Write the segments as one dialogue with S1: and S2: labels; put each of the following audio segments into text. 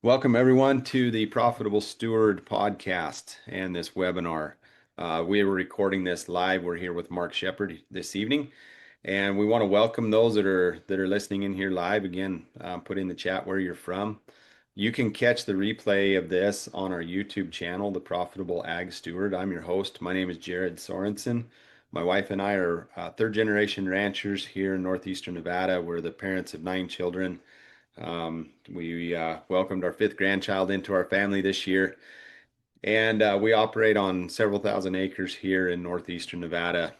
S1: Welcome, everyone, to the Profitable Steward podcast and this webinar. We are recording this live. We're here with Mark Shepard this evening, and we want to welcome those that are listening in here live. Again, put in the chat where you're from. You can catch the replay of this on our YouTube channel, The Profitable Ag Steward. I'm your host. My name is Jared Sorensen. My wife and I are third-generation ranchers here in northeastern Nevada. We're the parents of 9 children. We welcomed our 5th grandchild into our family this year, and we operate on several thousand acres here in northeastern Nevada.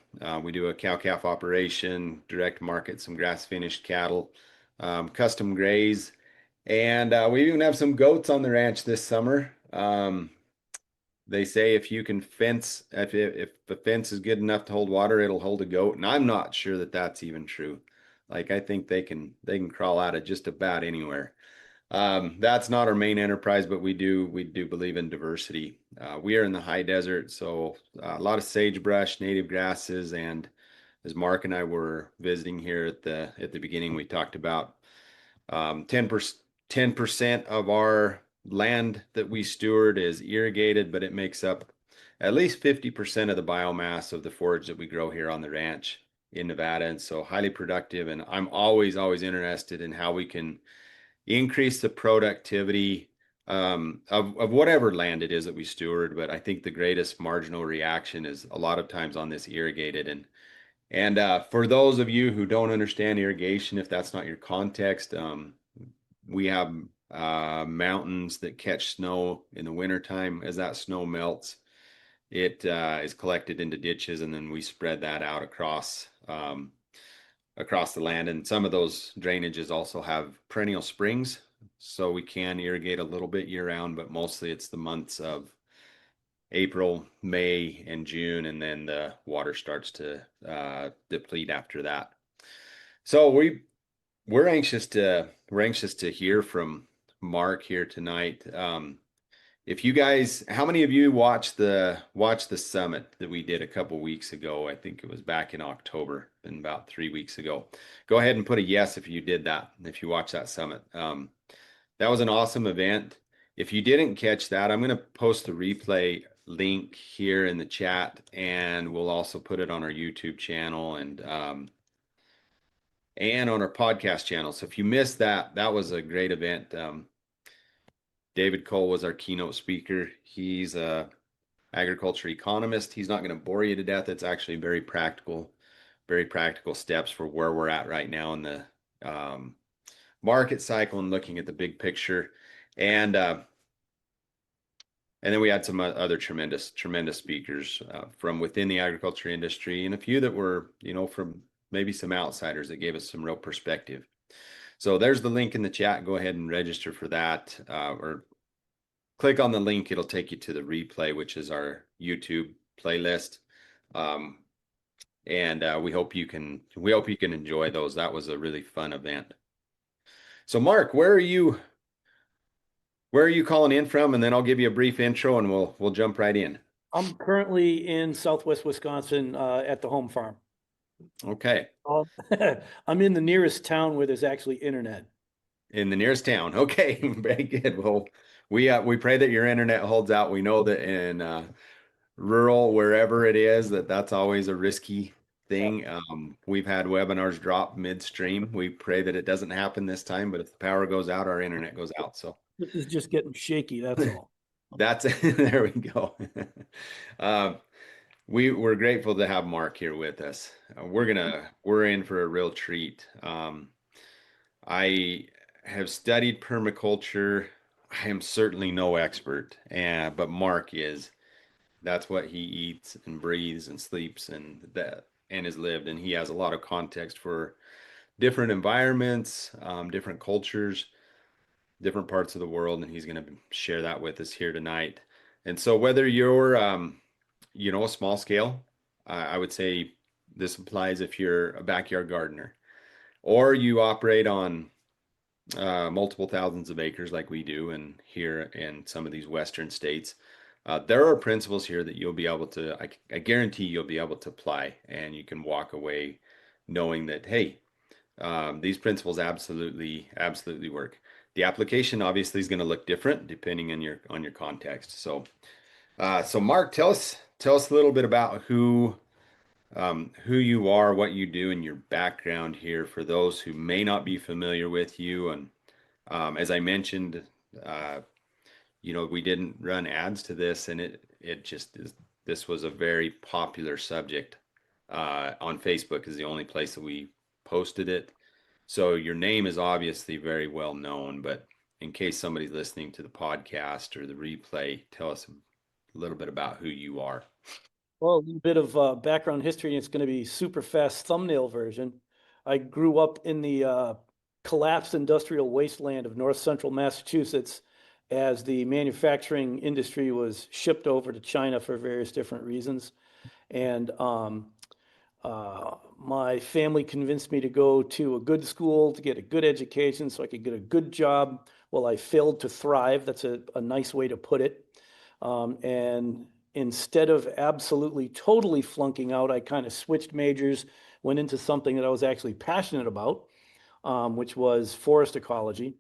S1: We do a cow-calf operation, direct market some grass-finished cattle, custom graze, and we even have some goats on the ranch this summer. They say if you can fence, if the fence is good enough to hold water, it'll hold a goat, and I'm not sure that that's even true. Like, I think they can crawl out of just about anywhere. That's not our main enterprise, but we do believe in diversity. We are in the high desert, so a lot of sagebrush, native grasses, and as Mark and I were visiting here at the beginning, we talked about 10% of our land that we steward is irrigated, but it makes up at least 50% of the biomass of the forage that we grow here on the ranch in Nevada, and so highly productive. And I'm always interested in how we can increase the productivity of whatever land it is that we steward. But I think the greatest marginal reaction is a lot of times on this irrigated. And for those of you who don't understand irrigation, if that's not your context, we have mountains that catch snow in the wintertime. As that snow melts, it is collected into ditches, and then we spread that out across the land. And some of those drainages also have perennial springs, so we can irrigate a little bit year round, but mostly it's the months of April, May, and June, and then the water starts to deplete after that. So we're anxious to hear from Mark here tonight. If you guys, how many of you watched the summit that we did a couple weeks ago? I think it was back in October, been about 3 weeks ago. Go ahead and put a yes if you did that, if you watched that summit. That was an awesome event. If you didn't catch that, I'm going to post the replay link here in the chat, and we'll also put it on our YouTube channel and on our podcast channel. So if you missed that, that was a great event. David Cole was our keynote speaker. He's a agriculture economist. He's not going to bore you to death. It's actually very practical steps for where we're at right now in the market cycle and looking at the big picture. And then we had some other tremendous speakers from within the agriculture industry, and a few that were, from maybe some outsiders that gave us some real perspective. So there's the link in the chat. Go ahead and register for that, or click on the link. It'll take you to the replay, which is our YouTube playlist. And we hope you can enjoy those. That was a really fun event. So Mark, where are you calling in from? And then I'll give you a brief intro and we'll jump right in.
S2: I'm currently in Southwest Wisconsin at the home farm.
S1: Okay.
S2: I'm in the nearest town where there's actually internet.
S1: In the nearest town. Okay, very good. Well, we pray that your internet holds out. We know that in rural, wherever it is, that's always a risky thing. We've had webinars drop midstream. We pray that it doesn't happen this time, but if the power goes out, our internet goes out. So
S2: this is just getting shaky, that's all.
S1: There we go. We're grateful to have Mark here with us. We're in for a real treat. I have studied permaculture. I am certainly no expert, but Mark is. That's what he eats and breathes and sleeps and has lived, and he has a lot of context for different environments, different cultures, different parts of the world, and he's going to share that with us here tonight. And so whether you're a small scale, I would say this applies if you're a backyard gardener, or you operate on multiple thousands of acres like we do, and here in some of these western states. There are principles here that you'll be able to, I guarantee you'll be able to apply, and you can walk away knowing that, hey, These principles absolutely work. The application obviously is going to look different depending on your context. So Mark, tell us a little bit about who you are, what you do, and your background here for those who may not be familiar with you. And as I mentioned, uh, we didn't run ads to this, and it just is. This was a very popular subject on Facebook. Is the only place that we posted it. So your name is obviously very well known, but in case somebody's listening to the podcast or the replay, tell us a little bit about who you are.
S2: Well, a little bit of background history, and it's going to be super fast thumbnail version. I grew up in the collapsed industrial wasteland of north central Massachusetts as the manufacturing industry was shipped over to China for various different reasons. And my family convinced me to go to a good school to get a good education so I could get a good job. Well, I failed to thrive. That's a nice way to put it. And instead of absolutely totally flunking out, I kind of switched majors, went into something that I was actually passionate about, which was forest ecology.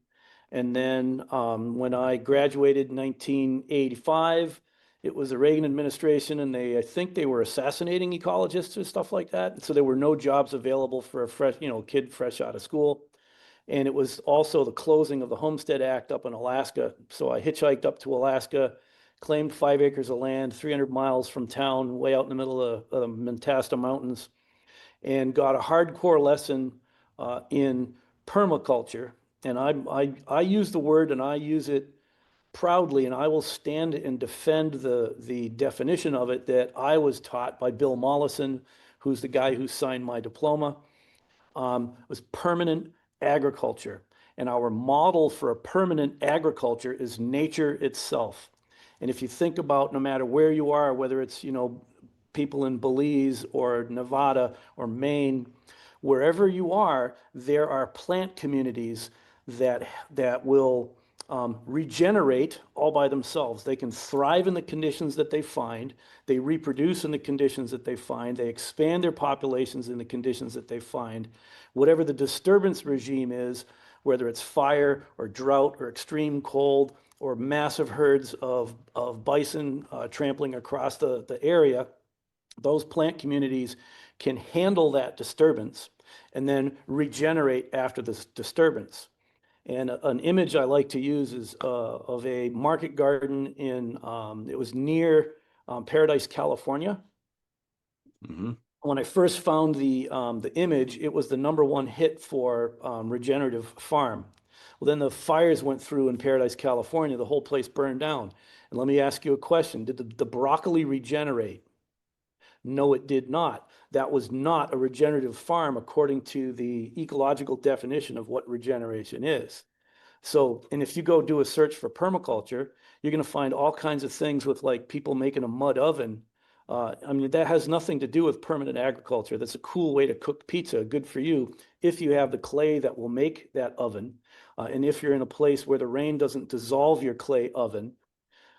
S2: And then when I graduated in 1985, it was the Reagan administration, and I think they were assassinating ecologists or stuff like that. And so there were no jobs available for a fresh, kid fresh out of school. And it was also the closing of the Homestead Act up in Alaska. So I hitchhiked up to Alaska, claimed 5 acres of land, 300 miles from town, way out in the middle of the Mentasta Mountains, and got a hardcore lesson in permaculture. And I use the word, and I use it proudly, and I will stand and defend the definition of it that I was taught by Bill Mollison, who's the guy who signed my diploma. Was permanent agriculture. And our model for a permanent agriculture is nature itself. And if you think about no matter where you are, whether it's, people in Belize or Nevada or Maine, wherever you are, there are plant communities that will regenerate all by themselves. They can thrive in the conditions that they find. They reproduce in the conditions that they find. They expand their populations in the conditions that they find. Whatever the disturbance regime is, whether it's fire or drought or extreme cold or massive herds of bison trampling across the area, those plant communities can handle that disturbance and then regenerate after this disturbance. And an image I like to use is of a market garden it was near Paradise, California.
S1: Mm-hmm.
S2: When I first found the image, it was the #1 hit for regenerative farm. Well, then the fires went through in Paradise, California. The whole place burned down. And let me ask you a question. Did the broccoli regenerate? No, it did not. That was not a regenerative farm according to the ecological definition of what regeneration is. So, and if you go do a search for permaculture, you're going to find all kinds of things with like people making a mud oven. I mean, that has nothing to do with permanent agriculture. That's a cool way to cook pizza, good for you, if you have the clay that will make that oven. And if you're in a place where the rain doesn't dissolve your clay oven.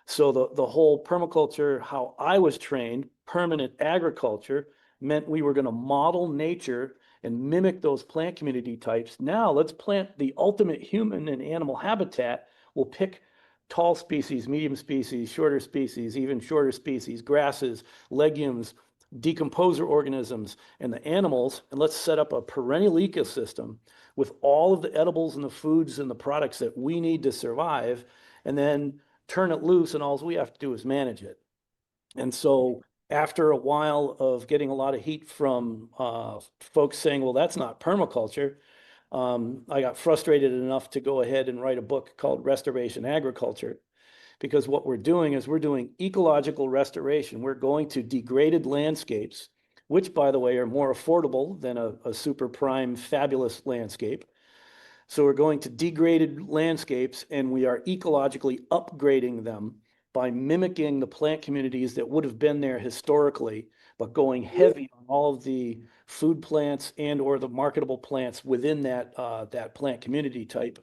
S2: So the whole permaculture, how I was trained, permanent agriculture, meant we were going to model nature and mimic those plant community types. Now let's plant the ultimate human and animal habitat. We'll pick tall species, medium species, shorter species, even shorter species, grasses, legumes, decomposer organisms, and the animals, and let's set up a perennial ecosystem with all of the edibles and the foods and the products that we need to survive, and then turn it loose, and all we have to do is manage it. And so after a while of getting a lot of heat from folks saying, well, that's not permaculture, I got frustrated enough to go ahead and write a book called Restoration Agriculture, because what we're doing is we're doing ecological restoration. We're going to degraded landscapes, which, by the way, are more affordable than a super prime, fabulous landscape. So we're going to degraded landscapes, and we are ecologically upgrading them by mimicking the plant communities that would have been there historically, but going heavy on all of the food plants and or the marketable plants within that plant community type.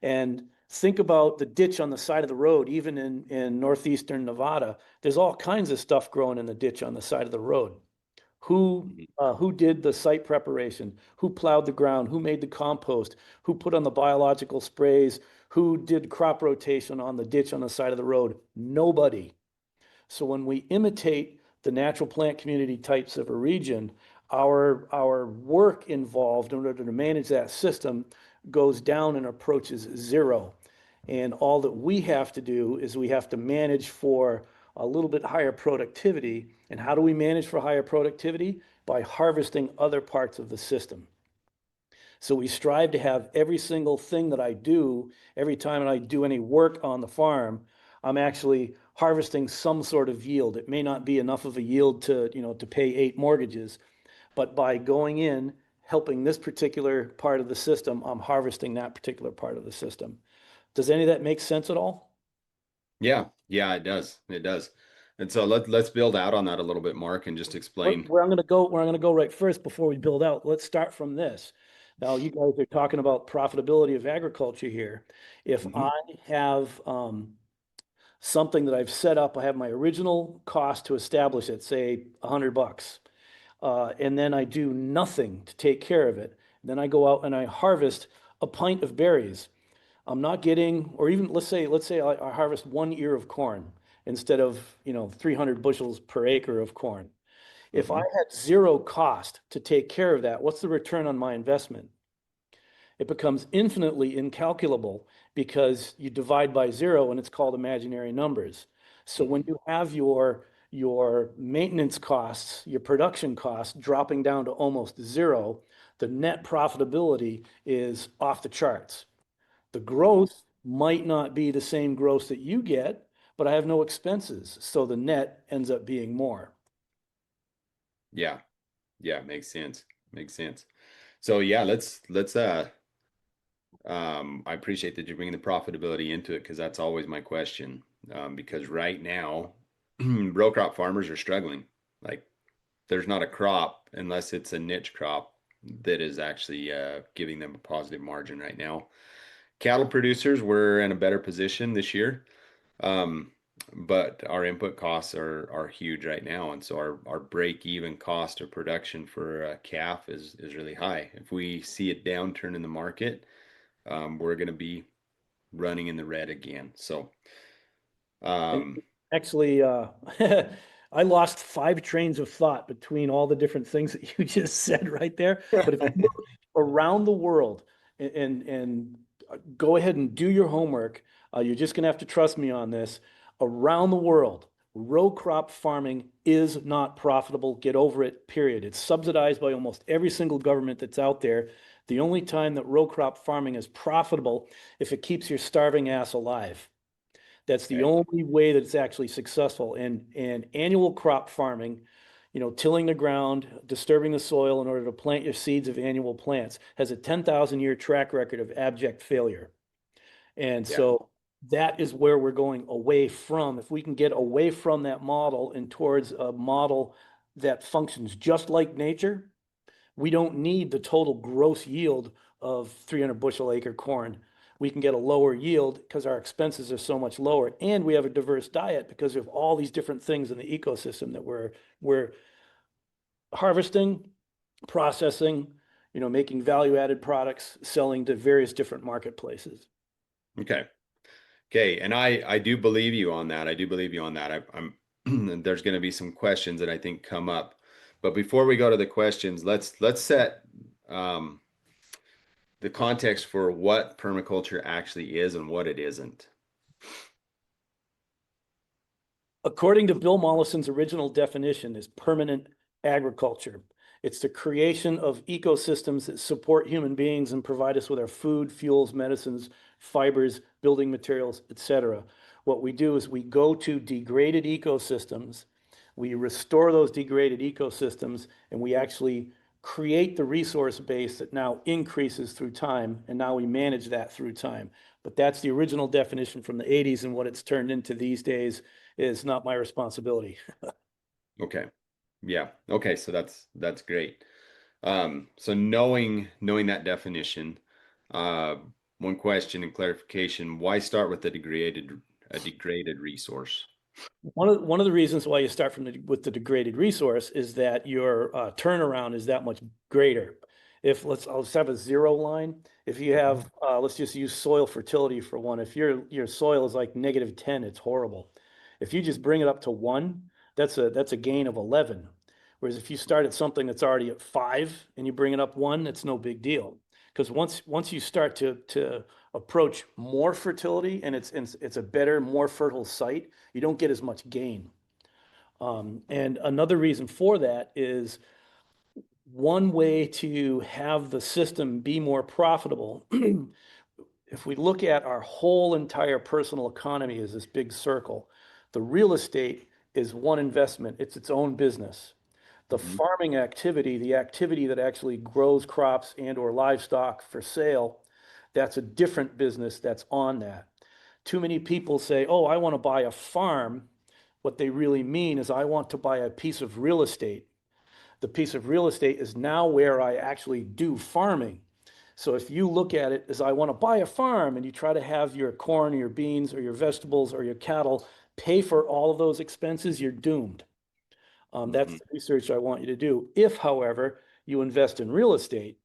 S2: And think about the ditch on the side of the road, even in northeastern Nevada. There's all kinds of stuff growing in the ditch on the side of the road.
S1: Mhm.
S2: Who did the site preparation? Who plowed the ground? Who made the compost? Who put on the biological sprays? Who did crop rotation on the ditch on the side of the road? Nobody. So when we imitate the natural plant community types of a region, our work involved in order to manage that system goes down and approaches zero. And all that we have to do is we have to manage for a little bit higher productivity. And how do we manage for higher productivity? By harvesting other parts of the system. So we strive to have every single thing that I do, every time I do any work on the farm, I'm actually harvesting some sort of yield. It may not be enough of a yield to, to pay 8 mortgages, but by going in, helping this particular part of the system, I'm harvesting that particular part of the system. Does any of that make sense at all?
S1: Yeah, yeah, it does. It does. And so let's build out on that a little bit, Mark, and just explain.
S2: Where I'm gonna go right first before we build out, let's start from this. Now, you guys are talking about profitability of agriculture here. If
S1: Mhm.
S2: I have something that I've set up, I have my original cost to establish it, say $100, and then I do nothing to take care of it. Then I go out and I harvest a pint of berries. I'm not getting, or even let's say I harvest 1 ear of corn instead of 300 bushels per acre of corn. If I
S1: Mhm.
S2: had zero cost to take care of that, what's the return on my investment? It becomes infinitely incalculable because you divide by zero and it's called imaginary numbers. So when
S1: Mhm.
S2: you have your maintenance costs, your production costs dropping down to almost zero, the net profitability is off the charts. The
S1: Mhm.
S2: growth might not be the same growth that you get, but I have no expenses. So the net ends up being more.
S1: Yeah, yeah, makes sense. Makes sense. So yeah, let's I appreciate that you're bringing the profitability into it because that's always my question. Because right now, row crop farmers are struggling. Like there's not a crop unless it's a niche crop that is actually giving them a positive margin right now. Cattle producers were in a better position this year. Um, but our input costs are huge right now, and so our break even cost of production for a calf is really high. If we see a downturn in the market, we're going to be running in the red again. So,
S2: And
S1: um,
S2: actually, I lost 5 trains of thought between all the different things that you just said right there. But if you look around the world and go ahead and do your homework, you're just going to have to trust me on this. Around the world, row crop farming is not profitable. Get over it, period. It's subsidized by almost every single government that's out there. The only time that row crop farming is profitable if it keeps your starving ass alive. That's the
S1: okay,
S2: only way that it's actually successful. And annual crop farming, tilling the ground, disturbing the soil in order to plant your seeds of annual plants, has a 10,000 year track record of abject failure. And
S1: yeah,
S2: so that is where we're going away from. If we can get away from that model and towards a model that functions just like nature, we don't need the total gross yield of 300 bushel acre corn. We can get a lower yield because our expenses are so much lower, and we have a diverse diet because of all these different things in the ecosystem that we're harvesting, processing, making value added products, selling to various different marketplaces.
S1: okay, okay. And I do believe you on that. I do believe you on that. I'm there's going to be some questions that I think come up, but before we go to the questions, let's set um, the context for what permaculture actually is and what it isn't.
S2: According to Bill Mollison's original definition, is permanent agriculture. It's the creation of ecosystems that support human beings and provide us with our food, fuels, medicines, fibers, building materials, etc. What we do is we go to degraded ecosystems, we restore those degraded ecosystems, and we actually create the resource base that now increases through time, and now we manage that through time. But that's the original definition from the 80s, and what it's turned into these days is not my responsibility.
S1: Okay. Yeah. Okay. So that's great. So knowing that definition, uh, one question and clarification, why start with a degraded resource?
S2: One of the reasons why you start with the degraded resource is that your turnaround is that much greater. If let's have a zero line. If you have let's just use soil fertility for one. If your soil is like -10, it's horrible. If you just bring it up to 1, that's a gain of 11. Whereas if you start at something that's already at 5 and you bring it up 1, it's no big deal. Because once you start to approach more fertility and it's a better, more fertile site, you don't get as much gain. And another reason for that is one way to have the system be more profitable. If we look at our whole entire personal economy as this big circle, the real estate is one investment, it's its own business. The
S1: Mhm.
S2: farming activity, the activity that actually grows crops and or livestock for sale, that's a different business that's on that. Too many people say, oh, I want to buy a farm. What they really mean is I want to buy a piece of real estate. The piece of real estate is now where I actually do farming. So if you look at it as I want to buy a farm and you try to have your corn or your beans or your vegetables or your cattle pay for all of those expenses, you're doomed. That's
S1: Mhm.
S2: the research I want you to do. If, however, you invest in real estate,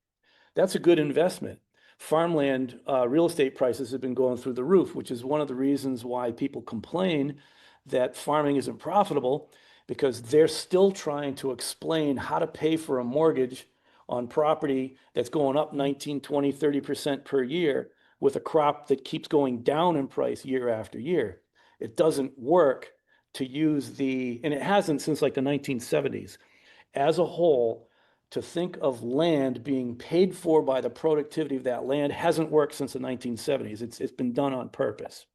S2: that's a good investment. Farmland, real estate prices have been going through the roof, which is one of the reasons why people complain that farming isn't profitable, because they're still trying to explain how to pay for a mortgage on property that's going up 19, 20, 30% per year with a crop that keeps going down in price year after year. It doesn't work to use and it hasn't since like the 1970s. As a whole, to think of land being paid for by the productivity of that land hasn't worked since the 1970s. It's been done on purpose.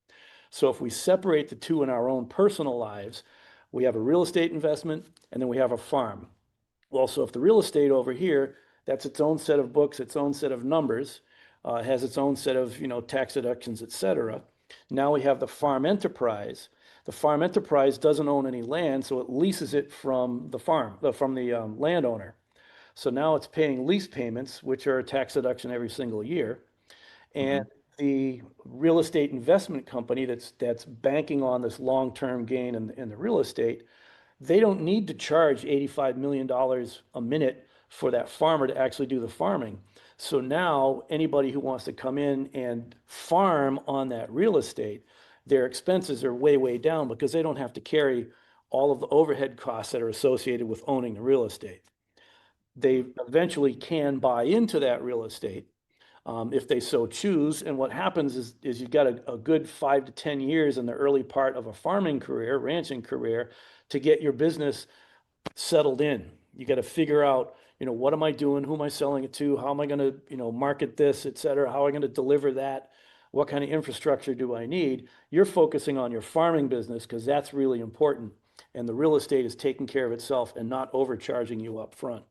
S2: So if we separate the two in our own personal lives, we have a real estate investment and then we have a farm. Well, so if the real estate over here, that's its own set of books, its own set of numbers, has its own set of, tax deductions, et cetera. Now we have the farm enterprise. The farm enterprise doesn't own any land, so it leases it from the landowner. So now it's paying lease payments, which are a tax deduction every single year. And
S1: Mhm.
S2: the real estate investment company that's banking on this long-term gain in the real estate, they don't need to charge $85 million a minute for that farmer to actually do the farming. So now anybody who wants to come in and farm on that real estate, their expenses are way, way down because they don't have to carry all of the overhead costs that are associated with owning the real estate. They eventually can buy into that real estate if they so choose. And what happens is you've got a good 5 to 10 years in the early part of a farming career, ranching career, to get your business settled in. You got to figure out, what am I doing? Who am I selling it to? How am I going to, market this, et cetera? How am I going to deliver that? What kind of infrastructure do I need? You're focusing on your farming business because that's really important. And the real estate is taking care of itself and not overcharging you up front.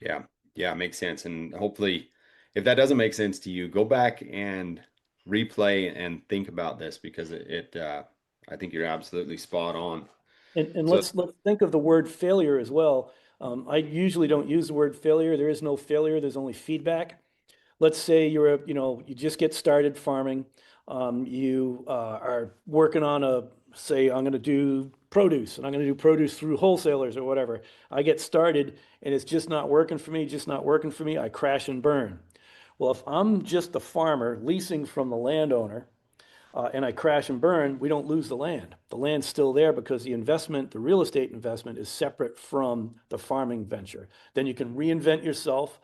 S1: Yeah. Yeah, makes sense. And hopefully, if that doesn't make sense to you, go back and replay and think about this because I think you're absolutely spot on.
S2: And
S1: So,
S2: let's think of the word failure as well. I usually don't use the word failure. There is no failure. There's only feedback. Let's say you just get started farming. You are working on say, I'm going to do produce and I'm going to do produce through wholesalers or whatever. I get started and it's just not working for me, just not working for me. I crash and burn. Well, if I'm just the farmer leasing from the landowner, and I crash and burn, we don't lose the land. The land's still there because the real estate investment is separate from the farming venture. Then you can reinvent yourself,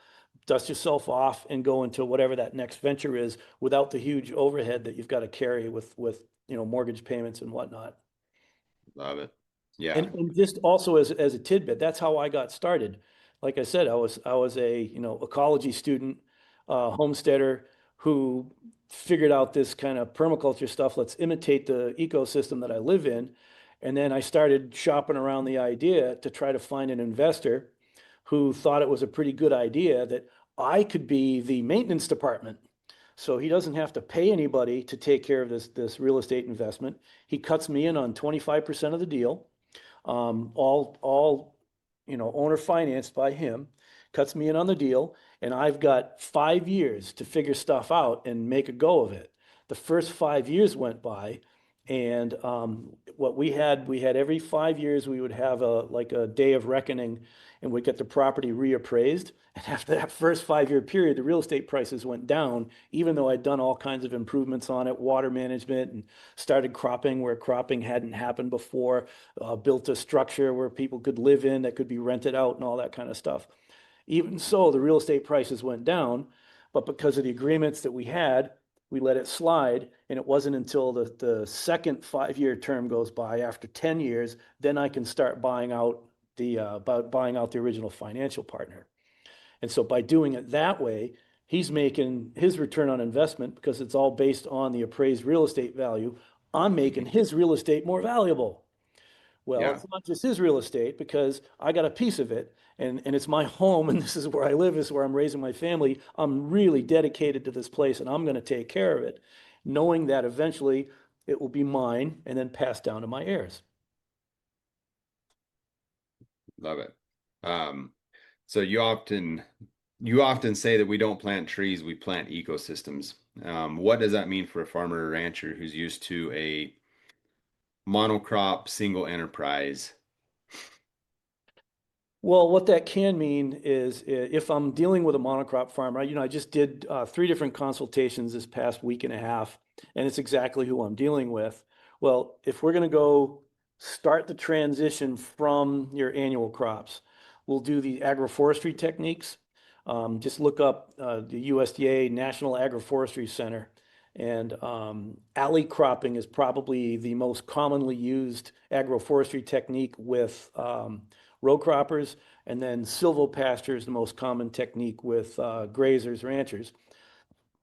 S2: dust yourself off, and go into whatever that next venture is without the huge overhead that you've got to carry with mortgage payments and whatnot.
S1: love it. Yeah.
S2: And just also as a tidbit, that's how I got started. Like I said, I was a ecology student, homesteader who figured out this kind of permaculture stuff. Let's imitate the ecosystem that I live in. And then I started shopping around the idea to try to find an investor who thought it was a pretty good idea that I could be the maintenance department. So he doesn't have to pay anybody to take care of this real estate investment. He cuts me in on 25% of the deal, all owner financed by him, cuts me in on the deal, and I've got 5 years to figure stuff out and make a go of it. The first 5 years went by, And what we had every 5 years, we would have like a day of reckoning and we'd get the property reappraised. And after that first 5 year period, the real estate prices went down, even though I'd done all kinds of improvements on it, water management, and started cropping where cropping hadn't happened before, built a structure where people could live in that could be rented out and all that kind of stuff. Even so, the real estate prices went down, but because of the agreements that we had, we let it slide. And it wasn't until the second 5 year term goes by, after 10 years, then I can start buying out buying out the original financial partner. And so by doing it that way, he's making his return on investment because it's all based on the appraised real estate value. I'm making
S1: Mhm.
S2: his real estate more valuable. Well,
S1: Yeah.
S2: it's not just his real estate because I got a piece of it and it's my home and this is where I live, this is where I'm raising my family. I'm really dedicated to this place and I'm going to take care of it, knowing that eventually it will be mine and then passed down to my heirs.
S1: Love it. Um, so you often say that we don't plant trees, we plant ecosystems. What does that mean for a farmer or rancher who's used to a monocrop single enterprise?
S2: Well, what that can mean is if I'm dealing with a monocrop farmer, I just did 3 different consultations this past week and a half, and it's exactly who I'm dealing with. Well, if we're going to go start the transition from your annual crops, we'll do the agroforestry techniques. Just look up the USDA National Agroforestry Center, and alley cropping is probably the most commonly used agroforestry technique with row croppers, and then silvopasture is the most common technique with grazers, ranchers.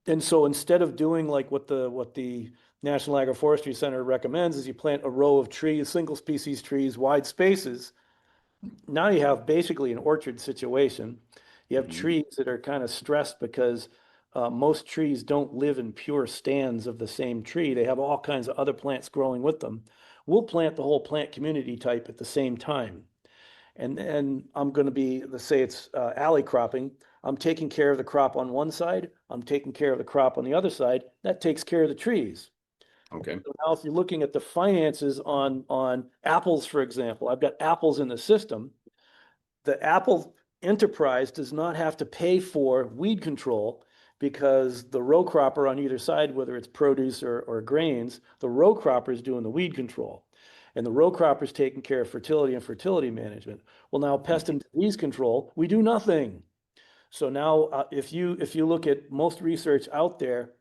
S2: And so instead of doing like what the National Agroforestry Center recommends is you plant a row of trees, single species trees, wide spaces. Now you have basically an orchard situation. You have
S1: Mhm.
S2: trees that are kind of stressed because most trees don't live in pure stands of the same tree. They have all kinds of other plants growing with them. We'll plant the whole plant community type at the same time. And then I'm going to be, let's say it's alley cropping. I'm taking care of the crop on one side. I'm taking care of the crop on the other side. That takes care of the trees.
S1: Okay.
S2: So now if you're looking at the finances on apples, for example, I've got apples in the system. The Apple enterprise does not have to pay for weed control because the row cropper on either side, whether it's produce or grains, the row cropper is doing the weed control. And the row cropper is taking care of fertility and fertility management. Well, now pest and disease control, we do nothing. So now, if you look at most research out there,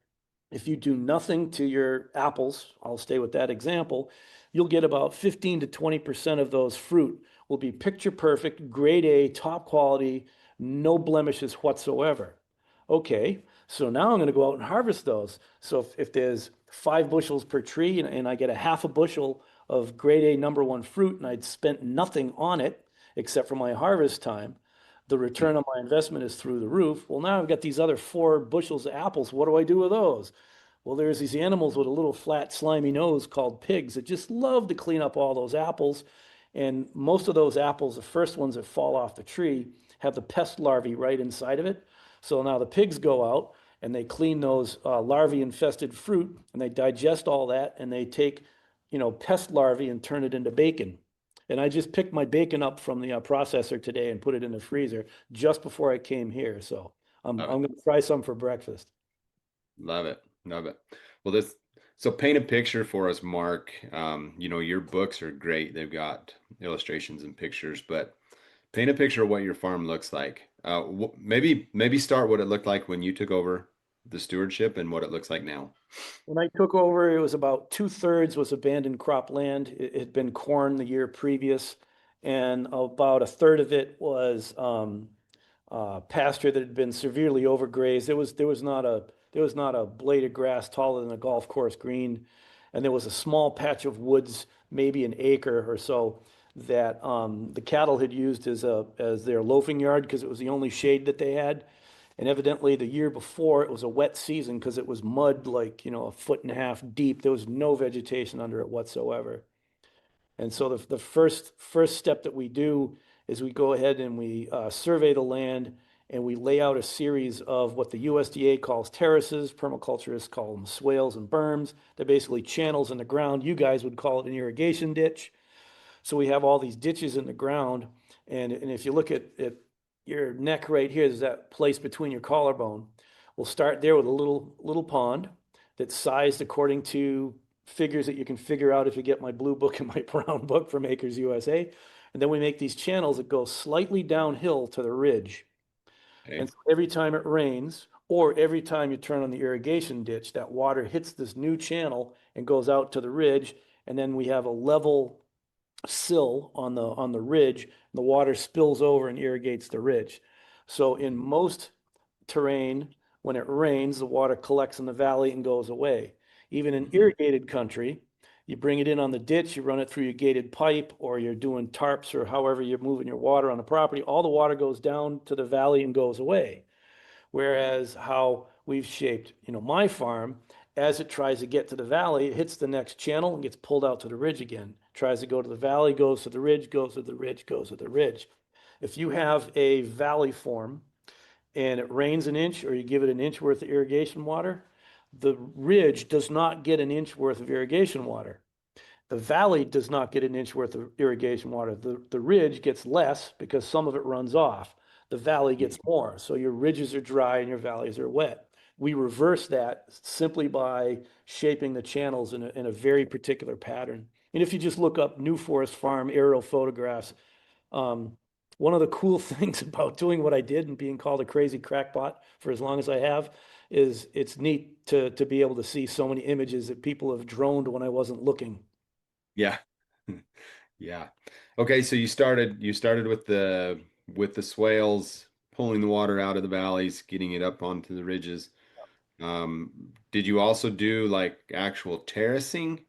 S2: if you do nothing to your apples, I'll stay with that example, you'll get about 15 to 20% of those fruit will be picture perfect, grade A, top quality, no blemishes whatsoever. Okay, so now I'm going to go out and harvest those. So if there's 5 bushels per tree and I get a half a bushel of grade A number one fruit and I'd spent nothing on it except for my harvest time, the return on my investment is through the roof. Well, now I've got these other 4 bushels of apples. What do I do with those? Well, there's these animals with a little flat, slimy nose called pigs that just love to clean up all those apples. And most of those apples, the first ones that fall off the tree, have the pest larvae right inside of it. So now the pigs go out and they clean those larvae infested fruit and they digest all that and they take, pest larvae and turn it into bacon. And I just picked my bacon up from the processor today and put it in the freezer just before I came here. So
S1: Love
S2: I'm
S1: it.
S2: going to try some for breakfast.
S1: Love it. Love it. Well, so paint a picture for us, Mark. Your books are great. They've got illustrations and pictures, but paint a picture of what your farm looks like. Maybe start what it looked like when you took over the stewardship and what it looks like now.
S2: When I took over, it was about 2/3 was abandoned cropland. It had been corn the year previous, and about a third of it was pasture that had been severely overgrazed. There was not a blade of grass taller than a golf course green, and there was a small patch of woods, maybe an acre or so, that the cattle had used as their loafing yard because it was the only shade that they had. And evidently, the year before, it was a wet season because it was mud like, a foot and a half deep. There was no vegetation under it whatsoever. And so the first step that we do is we go ahead and we survey the land and we lay out a series of what the USDA calls terraces, permaculturists call them swales and berms. They're basically channels in the ground. You guys would call it an irrigation ditch. So we have all these ditches in the ground, and if you look at your neck right here, there's that place between your collarbone. We'll start there with a little pond that's sized according to figures that you can figure out if you get my blue book and my brown book from Acres USA. And then we make these channels that go slightly downhill to the ridge. And
S1: Okay.
S2: so every time it rains, or every time you turn on the irrigation ditch, that water hits this new channel and goes out to the ridge. And then we have a level sill on the ridge, and the water spills over and irrigates the ridge. So in most terrain, when it rains, the water collects in the valley and goes away. Even in
S1: Mhm.
S2: irrigated country, you bring it in on the ditch, you run it through your gated pipe, or you're doing tarps or however you're moving your water on the property, all the water goes down to the valley and goes away. Whereas how we've shaped, my farm, as it tries to get to the valley, it hits the next channel and gets pulled out to the ridge again. Tries to go to the valley, goes to the ridge, goes to the ridge, goes to the ridge. If you have a valley form and it rains an inch or you give it an inch worth of irrigation water, the ridge does not get an inch worth of irrigation water. The valley does not get an inch worth of irrigation water. The ridge gets less because some of it runs off. The valley gets more. So your ridges are dry and your valleys are wet. We reverse that simply by shaping the channels in a very particular pattern. And if you just look up New Forest Farm aerial photographs, um, one of the cool things about doing what I did and being called a crazy crackpot for as long as I have is it's neat to be able to see so many images that people have droned when I wasn't looking.
S1: Yeah. Yeah. Okay, so you started with the swales, pulling the water out of the valleys, getting it up onto the ridges. Did you also do like actual terracing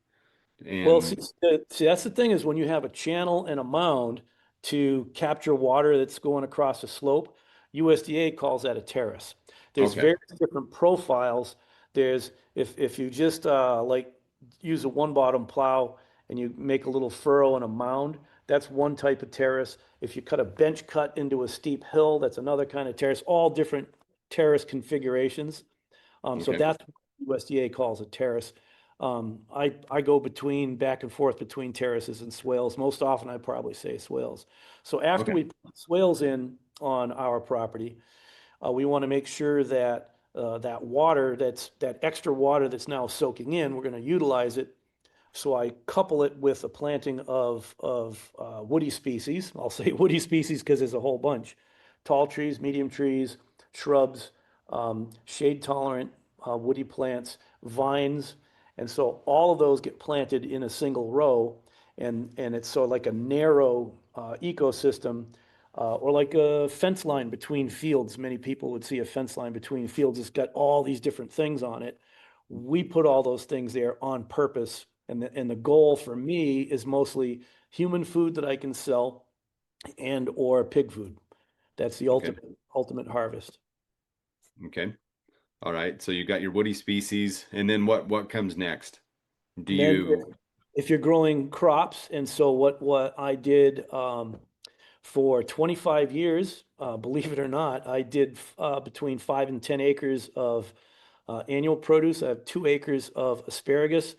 S2: Well, see,
S1: and
S2: that's the thing is when you have a channel and a mound to capture water that's going across a slope, USDA calls that a terrace. There's
S1: okay.
S2: various different profiles. There's if you just like use a one bottom plow and you make a little furrow in a mound, that's one type of terrace. If you cut a bench cut into a steep hill, that's another kind of terrace. All different terrace configurations. So
S1: Okay.
S2: that's what USDA calls a terrace. I go back and forth between terraces and swales. Most often I probably say swales. So after
S1: Okay.
S2: we put swales in on our property, we want to make sure that that extra water that's now soaking in, we're going to utilize it. So I couple it with a planting of woody species. I'll say woody species because there's a whole bunch. Tall trees, medium trees, shrubs, shade tolerant woody plants, vines. And so all of those get planted in a single row. And it's sort of like a narrow ecosystem or like a fence line between fields. Many people would see a fence line between fields. It's got all these different things on it. We put all those things there on purpose. And the goal for me is mostly human food that I can sell and or pig food. That's the
S1: Okay.
S2: ultimate harvest.
S1: Okay. All right. So you got your woody species, and then what comes next? Do
S2: And then
S1: you
S2: if you're growing crops, and so what I did for 25 years, believe it or not, I did between 5 and 10 acres of annual produce. I have 2 acres of asparagus.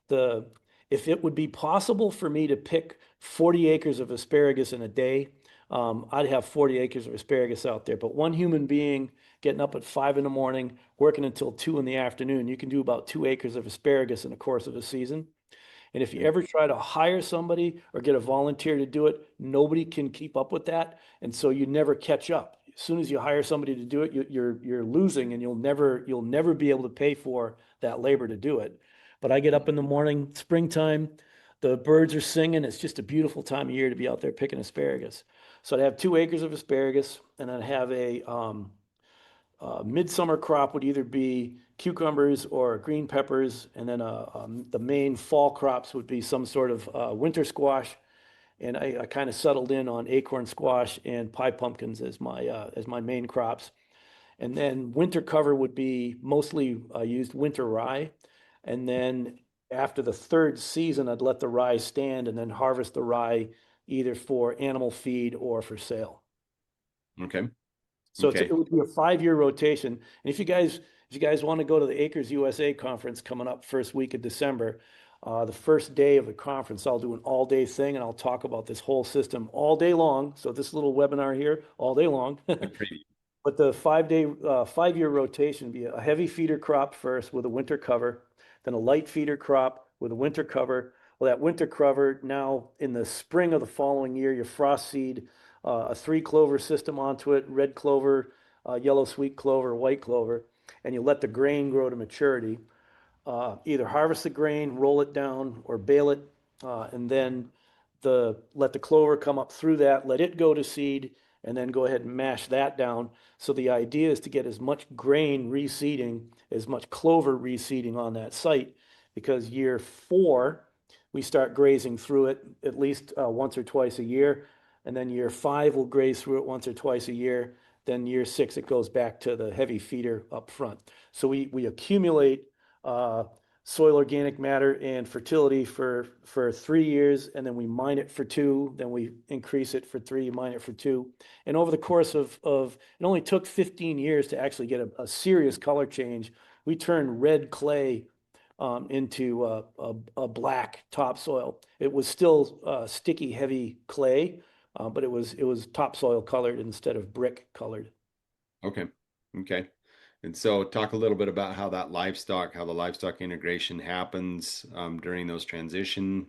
S2: The if it would be possible for me to pick 40 acres of asparagus in a day, I'd have 40 acres of asparagus out there. But one human being getting up at 5 in the morning, working until 2 in the afternoon, you can do about 2 acres of asparagus in the course of a season. And if you
S1: okay.
S2: ever try to hire somebody or get a volunteer to do it, nobody can keep up with that. And so you never catch up. As soon as you hire somebody to do it, you're losing and you'll never be able to pay for that labor to do it. But I get up in the morning, springtime, the birds are singing. It's just a beautiful time of year to be out there picking asparagus. So I'd have 2 acres of asparagus and I'd have a midsummer crop would either be cucumbers or green peppers, and then the main fall crops would be some sort of winter squash. And I kind of settled in on acorn squash and pie pumpkins as my main crops. And then winter cover would be mostly used winter rye. And then after the third season, I'd let the rye stand and then harvest the rye either for animal feed or for sale.
S1: Okay.
S2: So
S1: Okay.
S2: it would be a 5-year rotation. And if you guys want to go to the Acres USA conference coming up first week of December, the first day of the conference, I'll do an all-day thing and I'll talk about this whole system all day long. So this little webinar here, all day long.
S1: A preview.
S2: But the 5-year rotation would be a heavy feeder crop first with a winter cover, then a light feeder crop with a winter cover. Well, that winter cover now in the spring of the following year, you frost seed a 3-clover system onto it, red clover, yellow sweet clover, white clover, and you let the grain grow to maturity. Either harvest the grain, roll it down, or bale it, and then let the clover come up through that, let it go to seed, and then go ahead and mash that down. So the idea is to get as much grain reseeding, as much clover reseeding on that site, because year 4, we start grazing through it at least once or twice a year. And then year 5, we'll graze through it once or twice a year. Then year 6, it goes back to the heavy feeder up front. So we accumulate soil organic matter and fertility for 3 years, and then we mine it for 2, then we increase it for 3, mine it for 2. And over the course of it only took 15 years to actually get a serious color change. We turned red clay into a black topsoil. It was still sticky, heavy clay, but it was topsoil colored instead of brick colored.
S1: Okay. Okay. And so talk a little bit about how the livestock integration happens during those transition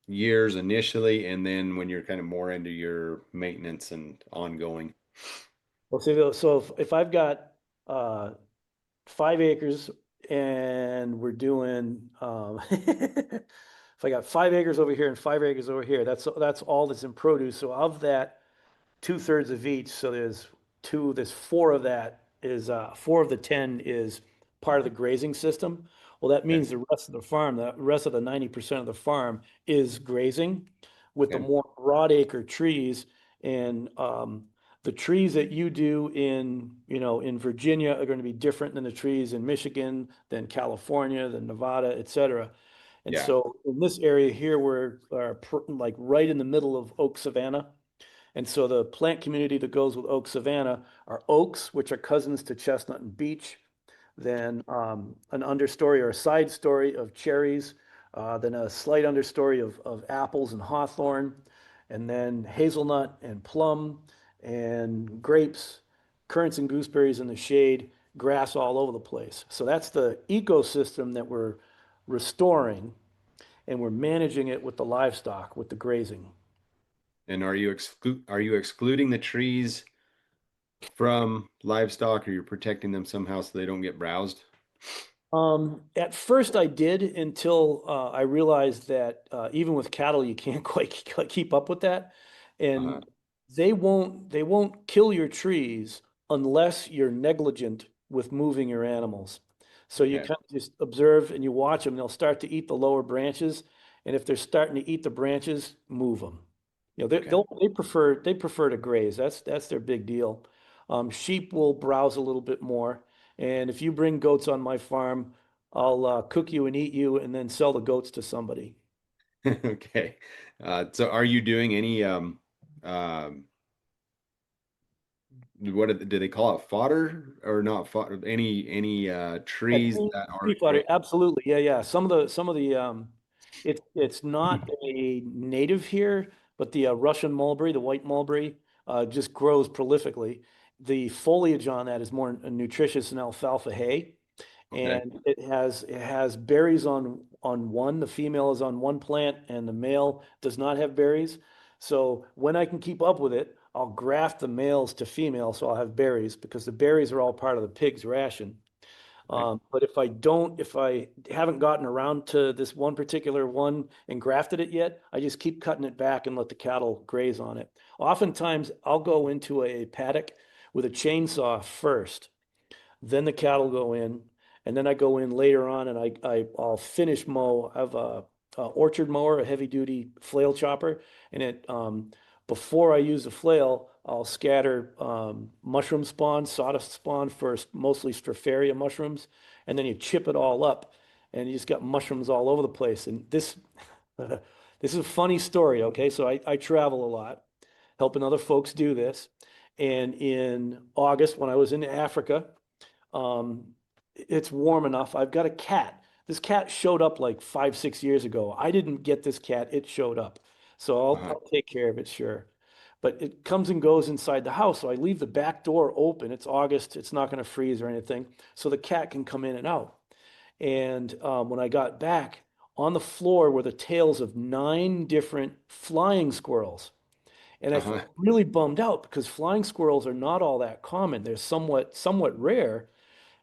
S1: years initially, and then when you're kind of more into your maintenance and ongoing.
S2: Well, so if I've got 5 acres and we're doing if I got 5 acres over here and 5 acres over here, that's all that's in produce. So of that, 2/3 of each. So there's 4 of that is 4 of the 10 is part of the grazing system. Well, that
S1: Okay.
S2: means the rest of the farm, the rest of the 90% of the farm is grazing with the
S1: Okay.
S2: more broad acre trees. And the trees that you do in Virginia are going to be different than the trees in Michigan, than California, than Nevada, et cetera. And
S1: Yeah.
S2: so in this area here, we're like right in the middle of oak savanna. And so the plant community that goes with oak savanna are oaks, which are cousins to chestnut and beech, then an understory or a side story of cherries, then a slight understory of apples and hawthorn, and then hazelnut and plum and grapes, currants and gooseberries in the shade, grass all over the place. So that's the ecosystem that we're restoring, and we're managing it with the livestock, with the grazing.
S1: And are you excluding the trees from livestock, or you're protecting them somehow so they don't get browsed?
S2: At first I did until I realized that even with cattle, you can't quite keep up with that.
S1: Uh-huh.
S2: And they won't kill your trees unless you're negligent with moving your animals. So you
S1: Okay.
S2: kind of just observe and you watch them. They'll start to eat the lower branches, and if they're starting to eat the branches, move them.
S1: Okay.
S2: They prefer to graze. That's their big deal. Sheep will browse a little bit more. And if you bring goats on my farm, I'll cook you and eat you and then sell the goats to somebody.
S1: Okay. So are you doing any um do they call it fodder or not fodder? Any
S2: Yeah,
S1: trees that are
S2: tree fodder,
S1: great?
S2: absolutely. Yeah, yeah. Some of the it's not a native here, but the Russian mulberry, the white mulberry, just grows prolifically. The foliage on that is more nutritious than alfalfa hay.
S1: Okay.
S2: And it has berries on one. The female is on one plant, and the male does not have berries. So when I can keep up with it, I'll graft the males to female, so I'll have berries because the berries are all part of the pig's ration.
S1: Okay.
S2: But if I haven't gotten around to this one particular one and grafted it yet, I just keep cutting it back and let the cattle graze on it. Oftentimes, I'll go into a paddock with a chainsaw first, then the cattle go in, and then I go in later on and I'll finish mow. I have a orchard mower, a heavy duty flail chopper, and before I use the flail, I'll scatter mushroom spawn, sawdust spawn first, mostly Stropharia mushrooms, and then you chip it all up, and you just got mushrooms all over the place. And this this is a funny story, okay? So I travel a lot, helping other folks do this. And in August, when I was in Africa, um, it's warm enough. I've got a cat. This cat showed up like 5, 6 years ago. I didn't get this cat. It showed up. So
S1: Uh-huh.
S2: I'll take care of it, sure. But it comes and goes inside the house. So I leave the back door open. It's August. It's not going to freeze or anything. So the cat can come in and out. And when I got back, on the floor were the tails of 9 different flying squirrels. And I
S1: Uh-huh.
S2: felt really bummed out because flying squirrels are not all that common. They're somewhat rare.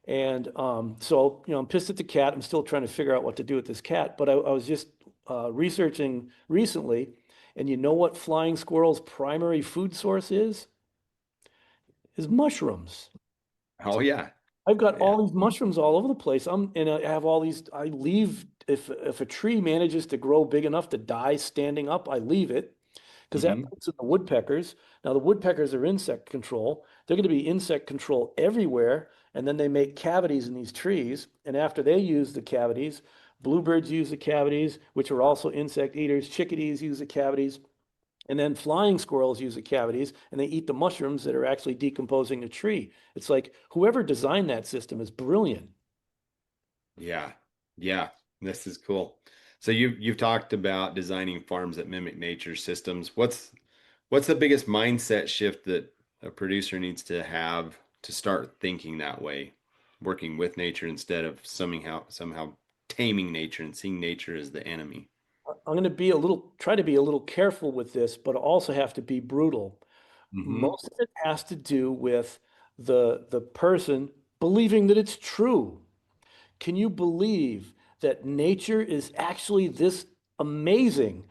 S2: And so, I'm pissed at the cat. I'm still trying to figure out what to do with this cat. But I was just researching recently, and you know what flying squirrels' primary food source is? Is mushrooms.
S1: Oh yeah.
S2: I've got
S1: Yeah.
S2: all these mushrooms all over the place. And I have all these. I leave if a tree manages to grow big enough to die standing up, I leave it because that
S1: Hmm.
S2: puts in the woodpeckers. Now the woodpeckers are insect control. They're going to be insect control everywhere, and then they make cavities in these trees. And after they use the cavities, bluebirds use the cavities, which are also insect eaters. Chickadees use the cavities. And then flying squirrels use the cavities and they eat the mushrooms that are actually decomposing the tree. It's like whoever designed that system is brilliant.
S1: Yeah. Yeah. This is cool. So you've talked about designing farms that mimic nature systems. What's the biggest mindset shift that a producer needs to have to start thinking that way, working with nature instead of somehow taming nature and seeing nature as the enemy?
S2: I'm going to try to be a little careful with this, but also have to be brutal.
S1: Hmm.
S2: Most of it has to do with the person believing that it's true. Can you believe that nature is actually this amazing?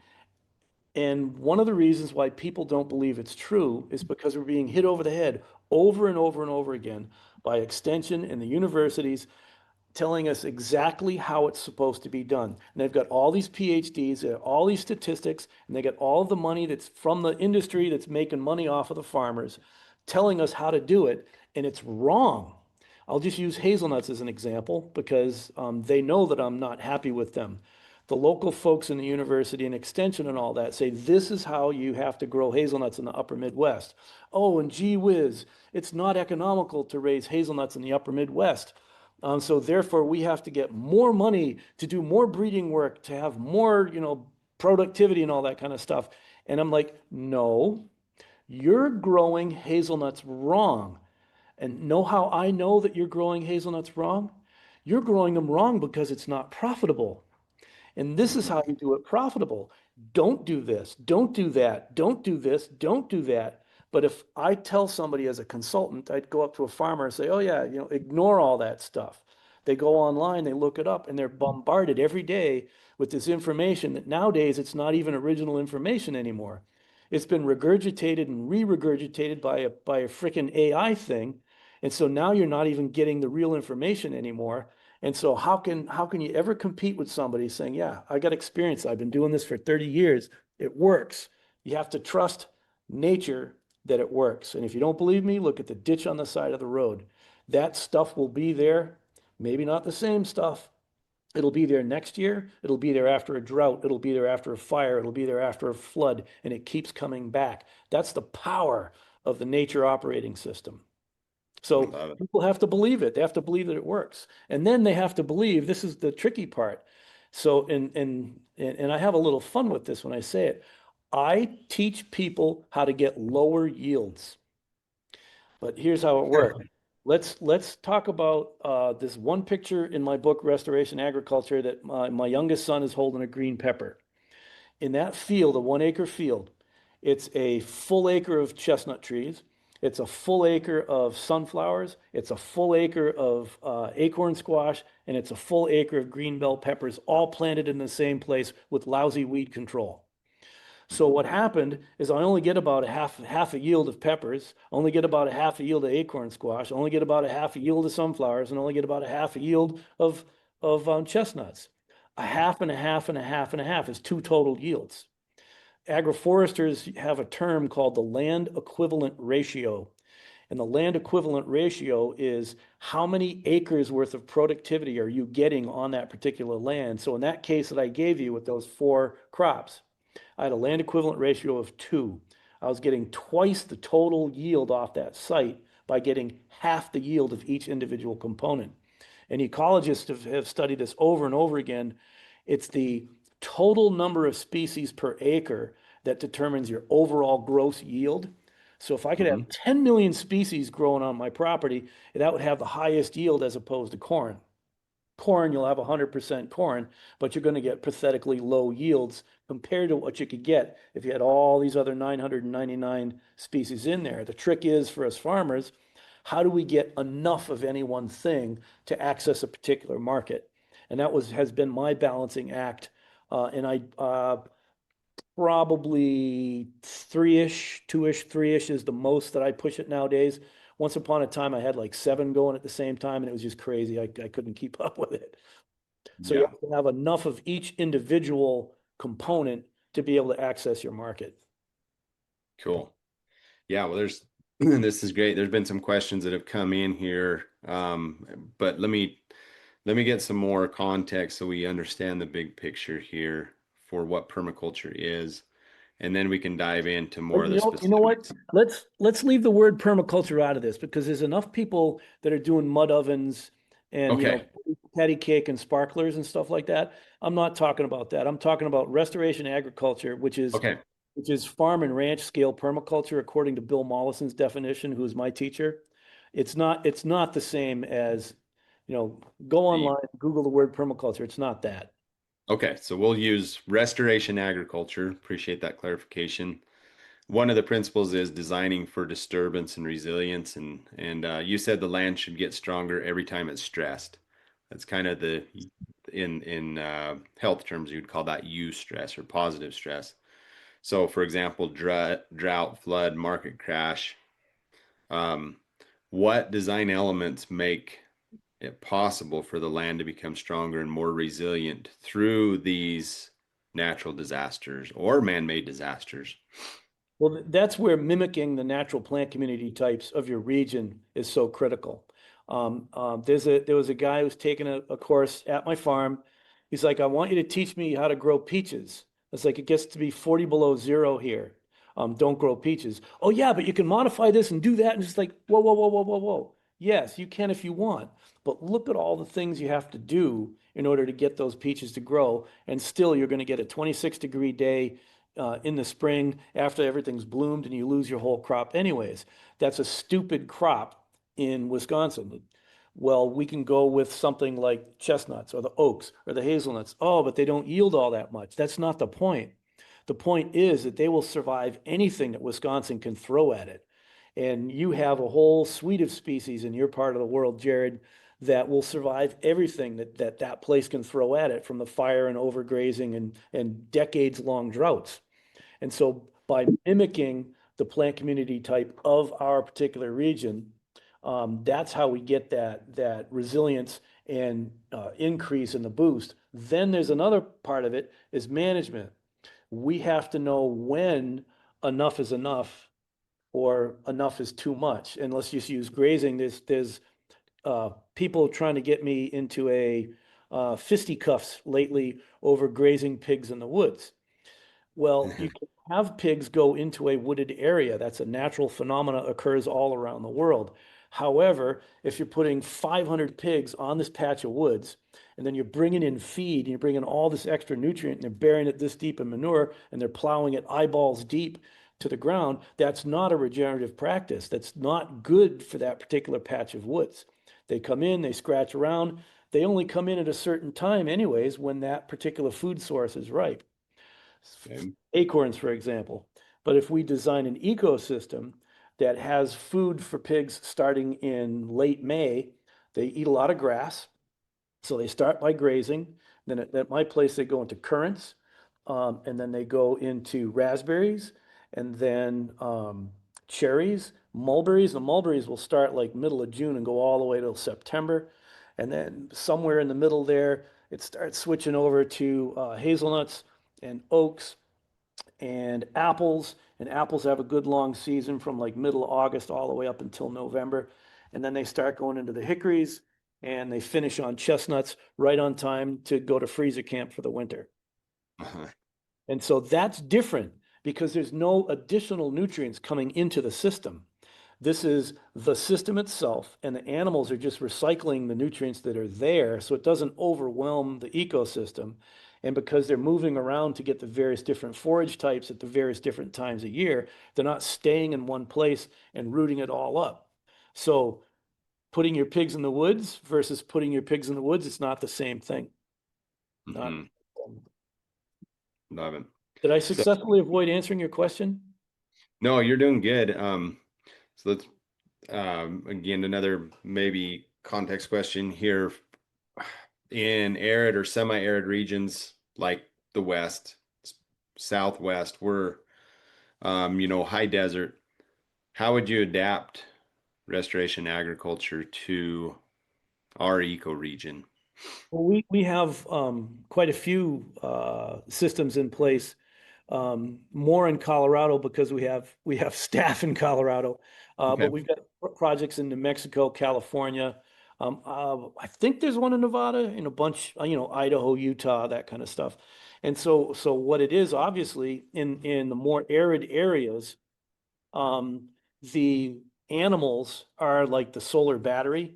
S2: And one of the reasons why people don't believe it's true is because we're being hit over the head over and over and over again by extension and the universities telling us exactly how it's supposed to be done. And they've got all these PhDs, all these statistics, and they get all of the money that's from the industry that's making money off of the farmers, telling us how to do it, and it's wrong. I'll just use hazelnuts as an example because they know that I'm not happy with them. The local folks in the university and extension and all that say this is how you have to grow hazelnuts in the upper Midwest. Oh, and gee whiz, it's not economical to raise hazelnuts in the upper Midwest. So therefore, we have to get more money to do more breeding work, to have more, productivity and all that kind of stuff. And I'm like, no, you're growing hazelnuts wrong. And know how I know that you're growing hazelnuts wrong? You're growing them wrong because it's not profitable. And this is how you do it profitable. Don't do this. Don't do that. Don't do this. Don't do that. But if I tell somebody as a consultant, I'd go up to a farmer and say, oh, yeah, ignore all that stuff. They go online, they look it up, and they're bombarded every day with this information that nowadays it's not even original information anymore. It's been regurgitated and re-regurgitated by a freaking AI thing. And so now you're not even getting the real information anymore. And so how can you ever compete with somebody saying, "Yeah, I got experience. I've been doing this for 30 years. It works." You have to trust nature that it works. And if you don't believe me, look at the ditch on the side of the road. That stuff will be there. Maybe not the same stuff. It'll be there next year. It'll be there after a drought. It'll be there after a fire. It'll be there after a flood, and it keeps coming back. That's the power of the nature operating system.
S1: I
S2: So
S1: love it.
S2: people have to believe it. They have to believe that it works. And then they have to believe this is the tricky part. So and I have a little fun with this when I say it. I teach people how to get lower yields. But here's how it works. Let's talk about this one picture in my book, Restoration Agriculture, that my youngest son is holding a green pepper. In that field, a 1 acre field, it's a full acre of chestnut trees. It's a full acre of sunflowers. It's a full acre of acorn squash, and it's a full acre of green bell peppers, all planted in the same place with lousy weed control. So what happened is I only get about a half a yield of peppers, only get about a half a yield of acorn squash, only get about a half a yield of sunflowers, and only get about a half a yield of chestnuts. A half and a half and a half and a half is 2 total yields. Agroforesters have a term called the land equivalent ratio. And the land equivalent ratio is how many acres worth of productivity are you getting on that particular land. So in that case that I gave you with those 4 crops, I had a land equivalent ratio of 2. I was getting twice the total yield off that site by getting half the yield of each individual component. And ecologists have studied this over and over again. It's the total number of species per acre that determines your overall gross yield. So if I could have 10 million species growing on my property, that would have the highest yield as opposed to corn. Corn, you'll have 100% corn, but you're going to get pathetically low yields compared to what you could get if you had all these other 999 species in there. The trick is for us farmers, how do we get enough of any one thing to access a particular market? And that has been my balancing act. And I probably three-ish, two-ish, three-ish is the most that I push it nowadays. Once upon a time, I had like 7 going at the same time, and it was just crazy. I couldn't keep up with it. So you
S1: Yeah,
S2: have to have enough of each individual component to be able to access your market.
S1: cool. Yeah, well, there's this is great. There's been some questions that have come in here, but let me get some more context so we understand the big picture here for what permaculture is, and then we can dive into more of the
S2: You know what?
S1: specifics.
S2: Let's leave the word permaculture out of this because there's enough people that are doing mud ovens and
S1: Okay,
S2: patty cake and sparklers and stuff like that. I'm not talking about that. I'm talking about restoration agriculture,
S1: okay,
S2: which is farm and ranch scale permaculture according to Bill Mollison's definition, who's my teacher. It's not the same as, go
S1: the
S2: online, Google the word permaculture. It's not that.
S1: okay. So we'll use restoration agriculture. Appreciate that clarification. One of the principles is designing for disturbance and resilience, and you said the land should get stronger every time it's stressed. That's kind of the in health terms you'd call that eustress or positive stress. So, for example, drought, flood, market crash. Um, what design elements make it possible for the land to become stronger and more resilient through these natural disasters or man-made disasters?
S2: Well, that's where mimicking the natural plant community types of your region is so critical. There was a guy who was taking a course at my farm. He's like, I want you to teach me how to grow peaches. It's like, it gets to be 40 below zero here. Don't grow peaches. Oh yeah, but you can modify this and do that. And it's like, whoa, whoa, whoa, whoa, whoa, whoa. Yes, you can if you want, but look at all the things you have to do in order to get those peaches to grow. And still, you're going to get a 26-degree day in the spring after everything's bloomed and you lose your whole crop anyways. That's a stupid crop in Wisconsin. Well, we can go with something like chestnuts or the oaks or the hazelnuts. Oh, but they don't yield all that much. That's not the point. The point is that they will survive anything that Wisconsin can throw at it. And you have a whole suite of species in your part of the world, Jared, that will survive everything that place can throw at it, from the fire and overgrazing and decades long droughts. And so by mimicking the plant community type of our particular region, that's how we get that resilience and increase in the boost. Then there's another part of it is management. We have to know when enough is enough or enough is too much. And let's just use grazing. There's people trying to get me into a fisticuffs lately over grazing pigs in the woods. Well, you can have pigs go into a wooded area. That's a natural phenomena, occurs all around the world. However, if you're putting 500 pigs on this patch of woods, and then you're bringing in feed, and you're bringing all this extra nutrient, and they're burying it this deep in manure, and they're plowing it eyeballs deep to the ground, that's not a regenerative practice. That's not good for that particular patch of woods. They come in, they scratch around. They only come in at a certain time anyways, when that particular food source is ripe.
S1: Okay.
S2: Acorns, for example. But if we design an ecosystem that has food for pigs starting in late May, they eat a lot of grass. So they start by grazing. Then at my place, they go into currants, and then they go into raspberries, and then cherries, mulberries. The mulberries will start like middle of June and go all the way till September. And then somewhere in the middle there, it starts switching over to hazelnuts and oaks and apples. And apples have a good long season from like middle of August all the way up until November. And then they start going into the hickories and they finish on chestnuts right on time to go to freezer camp for the winter.
S1: Uh-huh.
S2: And so that's different. because there's no additional nutrients coming into the system. This is the system itself, and the animals are just recycling the nutrients that are there so it doesn't overwhelm the ecosystem. And because they're moving around to get the various different forage types at the various different times of year, they're not staying in one place and rooting it all up. So putting your pigs in the woods versus putting your pigs in the woods, it's not the same thing. Not.
S1: Hmm. Love it.
S2: Did I
S1: So
S2: successfully avoid answering your question?
S1: no, you're doing good. So let's again another maybe context question here. In arid or semi-arid regions like the West, Southwest, we're high desert. How would you adapt restoration agriculture to our ecoregion?
S2: Well, we have quite a few systems in place. More in Colorado because we have staff in Colorado, but
S1: Okay.
S2: we've got projects in New Mexico, California. I think there's one in Nevada and a bunch, Idaho, Utah, that kind of stuff. And so what it is, obviously, in the more arid areas, um, the animals are like the solar battery.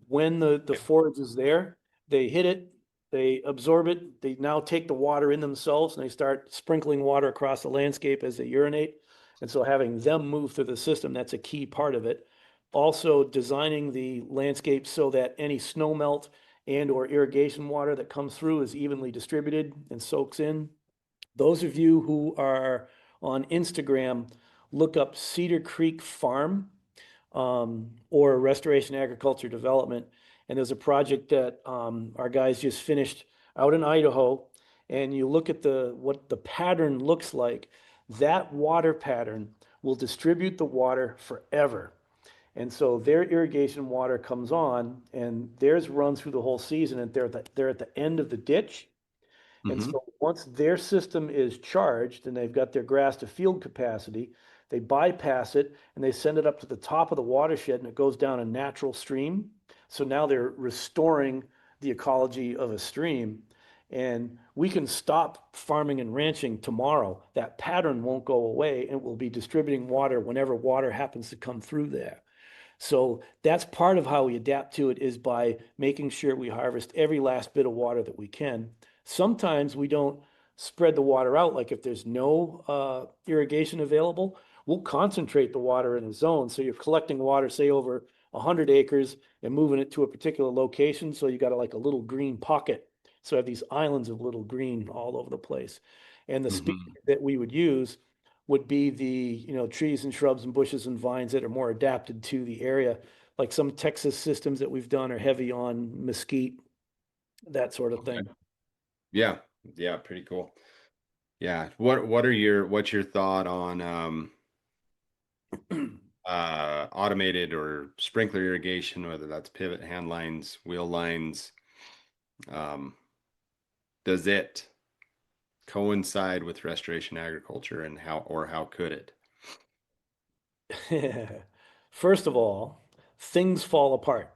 S2: When the forage is there, they hit it, they absorb it, they now take the water in themselves and they start sprinkling water across the landscape as they urinate. And so having them move through the system, that's a key part of it. Also designing the landscape so that any snow melt and or irrigation water that comes through is evenly distributed and soaks in. Those of you who are on Instagram, look up Cedar Creek Farm or Restoration Agriculture Development. And there's a project that our guys just finished out in Idaho. And you look at what the pattern looks like. That water pattern will distribute the water forever. And so their irrigation water comes on, and theirs runs through the whole season, and they're at the end of the ditch. And
S1: Hmm.
S2: so once their system is charged and they've got their grass to field capacity, they bypass it and they send it up to the top of the watershed and it goes down a natural stream. So now they're restoring the ecology of a stream. And we can stop farming and ranching tomorrow. That pattern won't go away and we'll be distributing water whenever water happens to come through there. So that's part of how we adapt to it is by making sure we harvest every last bit of water that we can. Sometimes we don't spread the water out. Like if there's no irrigation available, we'll concentrate the water in a zone. So you're collecting water, say over 100 acres and moving it to a particular location. So you got like a little green pocket. So I have these islands of little green all over the place. And the species
S1: Hmm.
S2: that we would use would be the trees and shrubs and bushes and vines that are more adapted to the area. Like some Texas systems that we've done are heavy on mesquite, that sort of
S1: Okay.
S2: thing.
S1: Yeah. Yeah. Pretty cool. Yeah. What's your thought on automated or sprinkler irrigation, whether that's pivot hand lines, wheel lines? Um, does it coincide with restoration agriculture and how could it?
S2: First of all, things fall apart.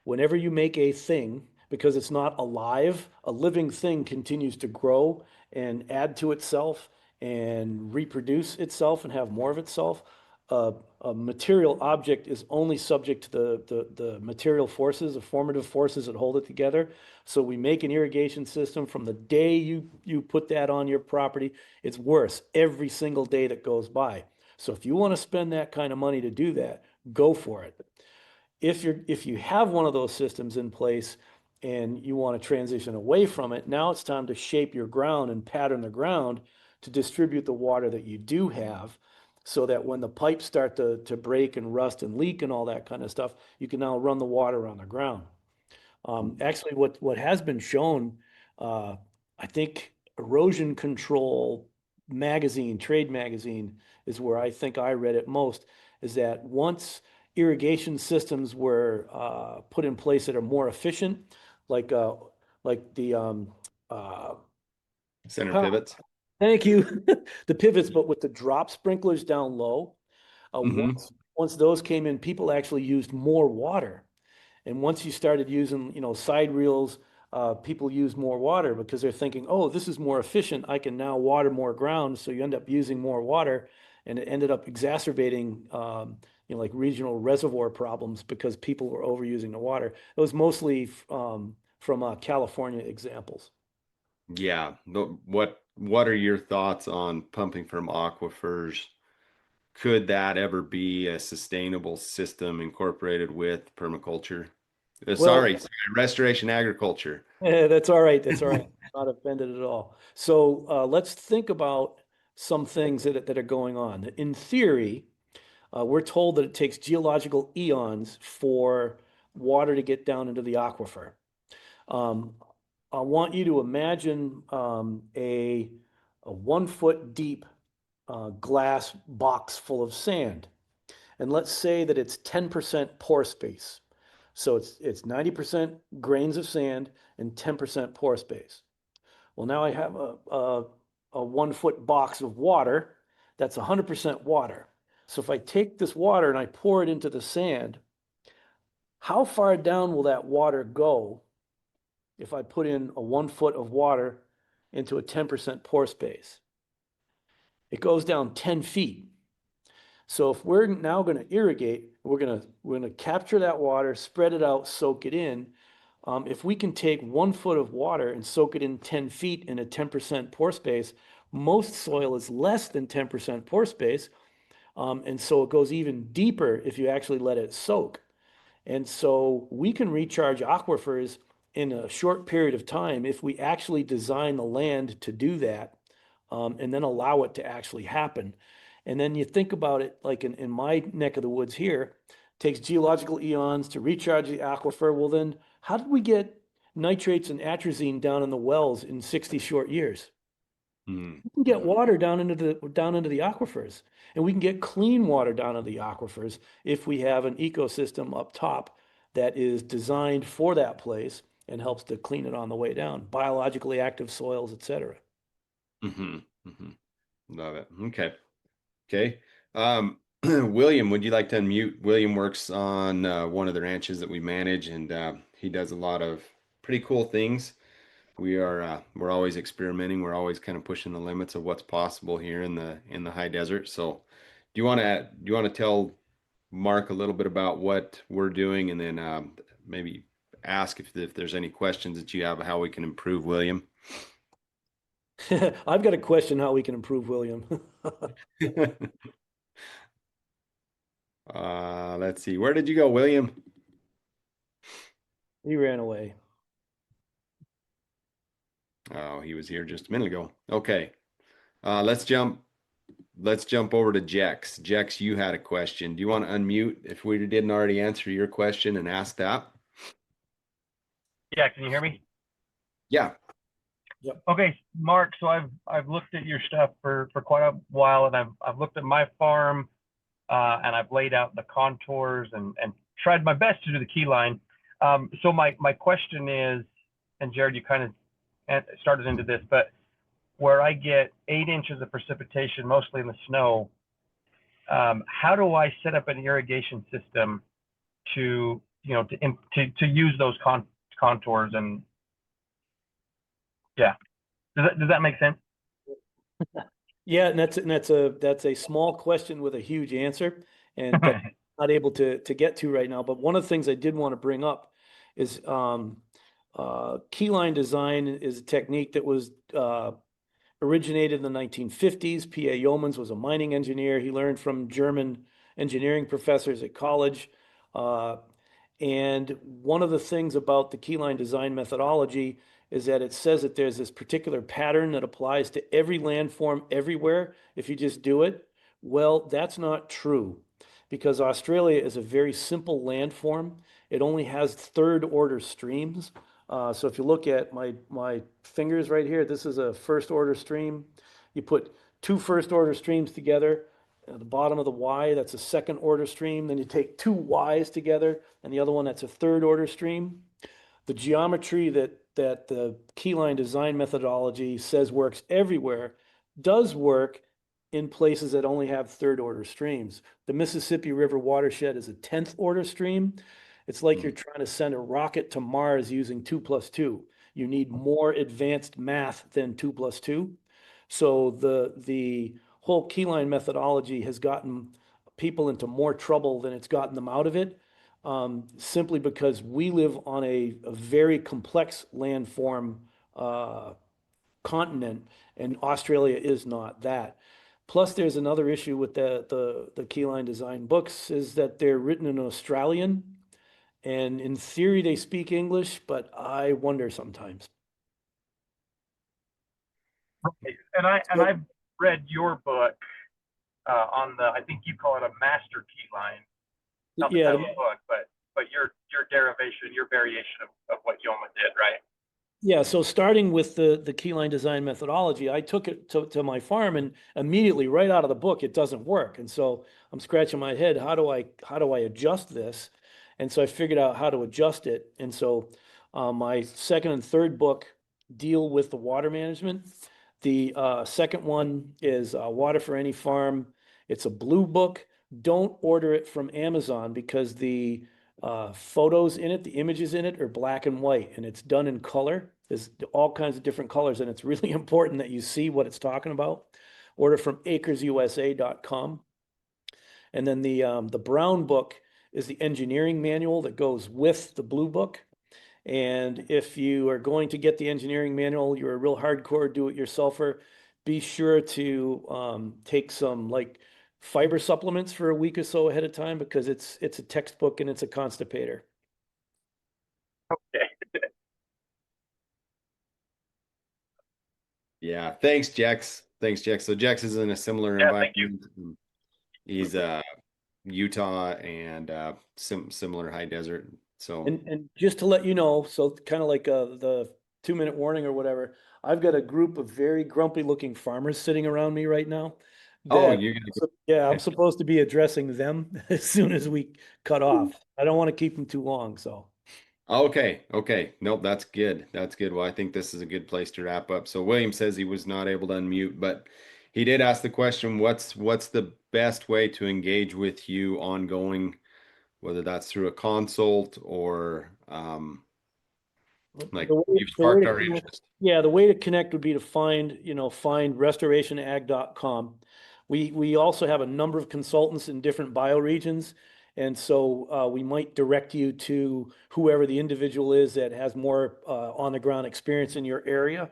S2: Whenever you make a thing, because it's not alive, a living thing continues to grow and add to itself and reproduce itself and have more of itself. A material object is only subject to the material forces, the formative forces that hold it together. So we make an irrigation system from the day you put that on your property, it's worse every single day that goes by. So if you want to spend that kind of money to do that, go for it. If you have one of those systems in place and you want to transition away from it, now it's time to shape your ground and pattern the ground to distribute the water that you do have so that when the pipes start to break and rust and leak and all that kind of stuff, you can now run the water on the ground. Actually, what has been shown, uh, I think Erosion Control magazine, trade magazine, is where I think I read it most, is that once irrigation systems were put in place that are more efficient, like uh, like the uh,
S1: Center
S2: ah,
S1: pivots.
S2: thank you, the pivots, but with the drop sprinklers down low,
S1: Hmm.
S2: once those came in, people actually used more water. And once you started using, side reels, people use more water because they're thinking, oh, this is more efficient. I can now water more ground. So you end up using more water, and it ended up exacerbating, like regional reservoir problems because people were overusing the water. It was mostly from California examples.
S1: Yeah. What are your thoughts on pumping from aquifers? Could that ever be a sustainable system incorporated with permaculture?
S2: Well,
S1: Sorry, restoration agriculture.
S2: that's all right. That's all right. Not offended at all. So let's think about some things that are going on. In theory, we're told that it takes geological eons for water to get down into the aquifer. Um, I want you to imagine a 1 foot deep glass box full of sand. And let's say that it's 10% pore space. So it's 90% grains of sand and 10% pore space. Well, now I have a 1 foot box of water that's 100% water. So if I take this water and I pour it into the sand, how far down will that water go if I put in a 1 foot of water into a 10% pore space? It goes down 10 feet. So if we're now going to irrigate, we're going to capture that water, spread it out, soak it in. If we can take 1 foot of water and soak it in 10 feet in a 10% pore space, most soil is less than 10% pore space. And so it goes even deeper if you actually let it soak. And so we can recharge aquifers in a short period of time if we actually design the land to do that, and then allow it to actually happen. And then you think about it like in my neck of the woods here, takes geological eons to recharge the aquifer. Well, then how did we get nitrates and atrazine down in the wells in 60 short years?
S1: Mm,
S2: We can get
S1: mhm,
S2: water down into the aquifers, and we can get clean water down into the aquifers if we have an ecosystem up top that is designed for that place and helps to clean it on the way down, biologically active soils, etc.
S1: mhm, mhm. Love it. Okay. Okay. William, would you like to unmute? William works on one of the ranches that we manage, and he does a lot of pretty cool things. We're always experimenting. We're always kind of pushing the limits of what's possible here in the high desert. So, do you want to tell Mark a little bit about what we're doing, and then maybe ask if there's any questions that you have how we can improve, William?
S2: I've got a question how we can improve, William.
S1: Let's see. Where did you go, William?
S2: He ran away.
S1: Oh, he was here just a minute ago. Okay. Let's jump over to Jex. Jex, you had a question. Do you want to unmute if we didn't already answer your question and ask that?
S3: Yeah, can you hear me?
S1: Yeah.
S2: Yep.
S3: Okay, Mark. So I've looked at your stuff for quite a while, and I've looked at my farm, and I've laid out the contours and tried my best to do the key line. So my question is, and Jared, you kind of started into this, but where I get 8 inches of precipitation, mostly in the snow, how do I set up an irrigation system to to use those contours? And yeah, does that make sense?
S2: Yeah, and that's a small question with a huge answer, and that I'm not able to get to right now. But one of the things I did want to bring up is keyline design is a technique that was originated in the 1950s. P.A. Yeomans was a mining engineer. He learned from German engineering professors at college. And one of the things about the keyline design methodology is that it says that there's this particular pattern that applies to every landform everywhere if you just do it. Well, that's not true because Australia is a very simple landform. It only has third order streams. So if you look at my fingers right here, this is a first order stream. You put two first order streams together. At the bottom of the Y, that's a second order stream. Then you take two Ys together, and the other one, that's a third order stream. The geometry that the keyline design methodology says works everywhere does work in places that only have third order streams. The Mississippi River watershed is a 10th order stream. It's like you're trying to send a rocket to Mars using 2 plus 2. you need more advanced math than 2 + 2. So the whole keyline methodology has gotten people into more trouble than it's gotten them out of it, simply because we live on a very complex landform continent, and Australia is not that. Plus, there's another issue with the keyline design books is that they're written in Australian, and in theory they speak English, but I wonder sometimes.
S3: I've read your book on the, I think you call it a master key line, not the
S2: Yeah,
S3: title of the book, but your derivation, your variation of what Yoma did, right?
S2: yeah. So starting with the keyline design methodology, I took it to my farm, and immediately right out of the book, it doesn't work. And so I'm scratching my head, how do I adjust this? And so I figured out how to adjust it. And so my second and third book deal with the water management. The second one is Water for Any Farm. It's a blue book. Don't order it from Amazon because the photos in it, the images in it are black and white, and it's done in color. There's all kinds of different colors, and it's really important that you see what it's talking about. Order from acresusa.com. And then the brown book is the engineering manual that goes with the blue book. And if you are going to get the engineering manual, you're a real hardcore do-it-yourselfer, be sure to take some like fiber supplements for a week or so ahead of time, because it's a textbook and it's a constipator.
S3: Okay.
S1: Yeah. Thanks, Jex. Thanks, Jex. So Jex is in a similar
S3: Yeah, thank you.
S1: environment. He's Utah and similar high desert. So
S2: And just to let you know, so kind of like the 2-minute warning or whatever, I've got a group of very grumpy looking farmers sitting around me right now.
S1: oh,
S2: That,
S1: you're gonna
S2: so, yeah, I'm supposed to be addressing them as soon as we cut off. I don't want to keep them too long, so.
S1: Okay, okay. Nope, that's good. That's good. Well, I think this is a good place to wrap up. So William says he was not able to unmute, but he did ask the question, what's the best way to engage with you ongoing, whether that's through a consult or like you've
S2: The way
S1: sparked
S2: to
S1: our
S2: connect,
S1: interest.
S2: yeah, the way to connect would be to find restorationag.com. We also have a number of consultants in different bioregions, and so we might direct you to whoever the individual is that has more on the ground experience in your area.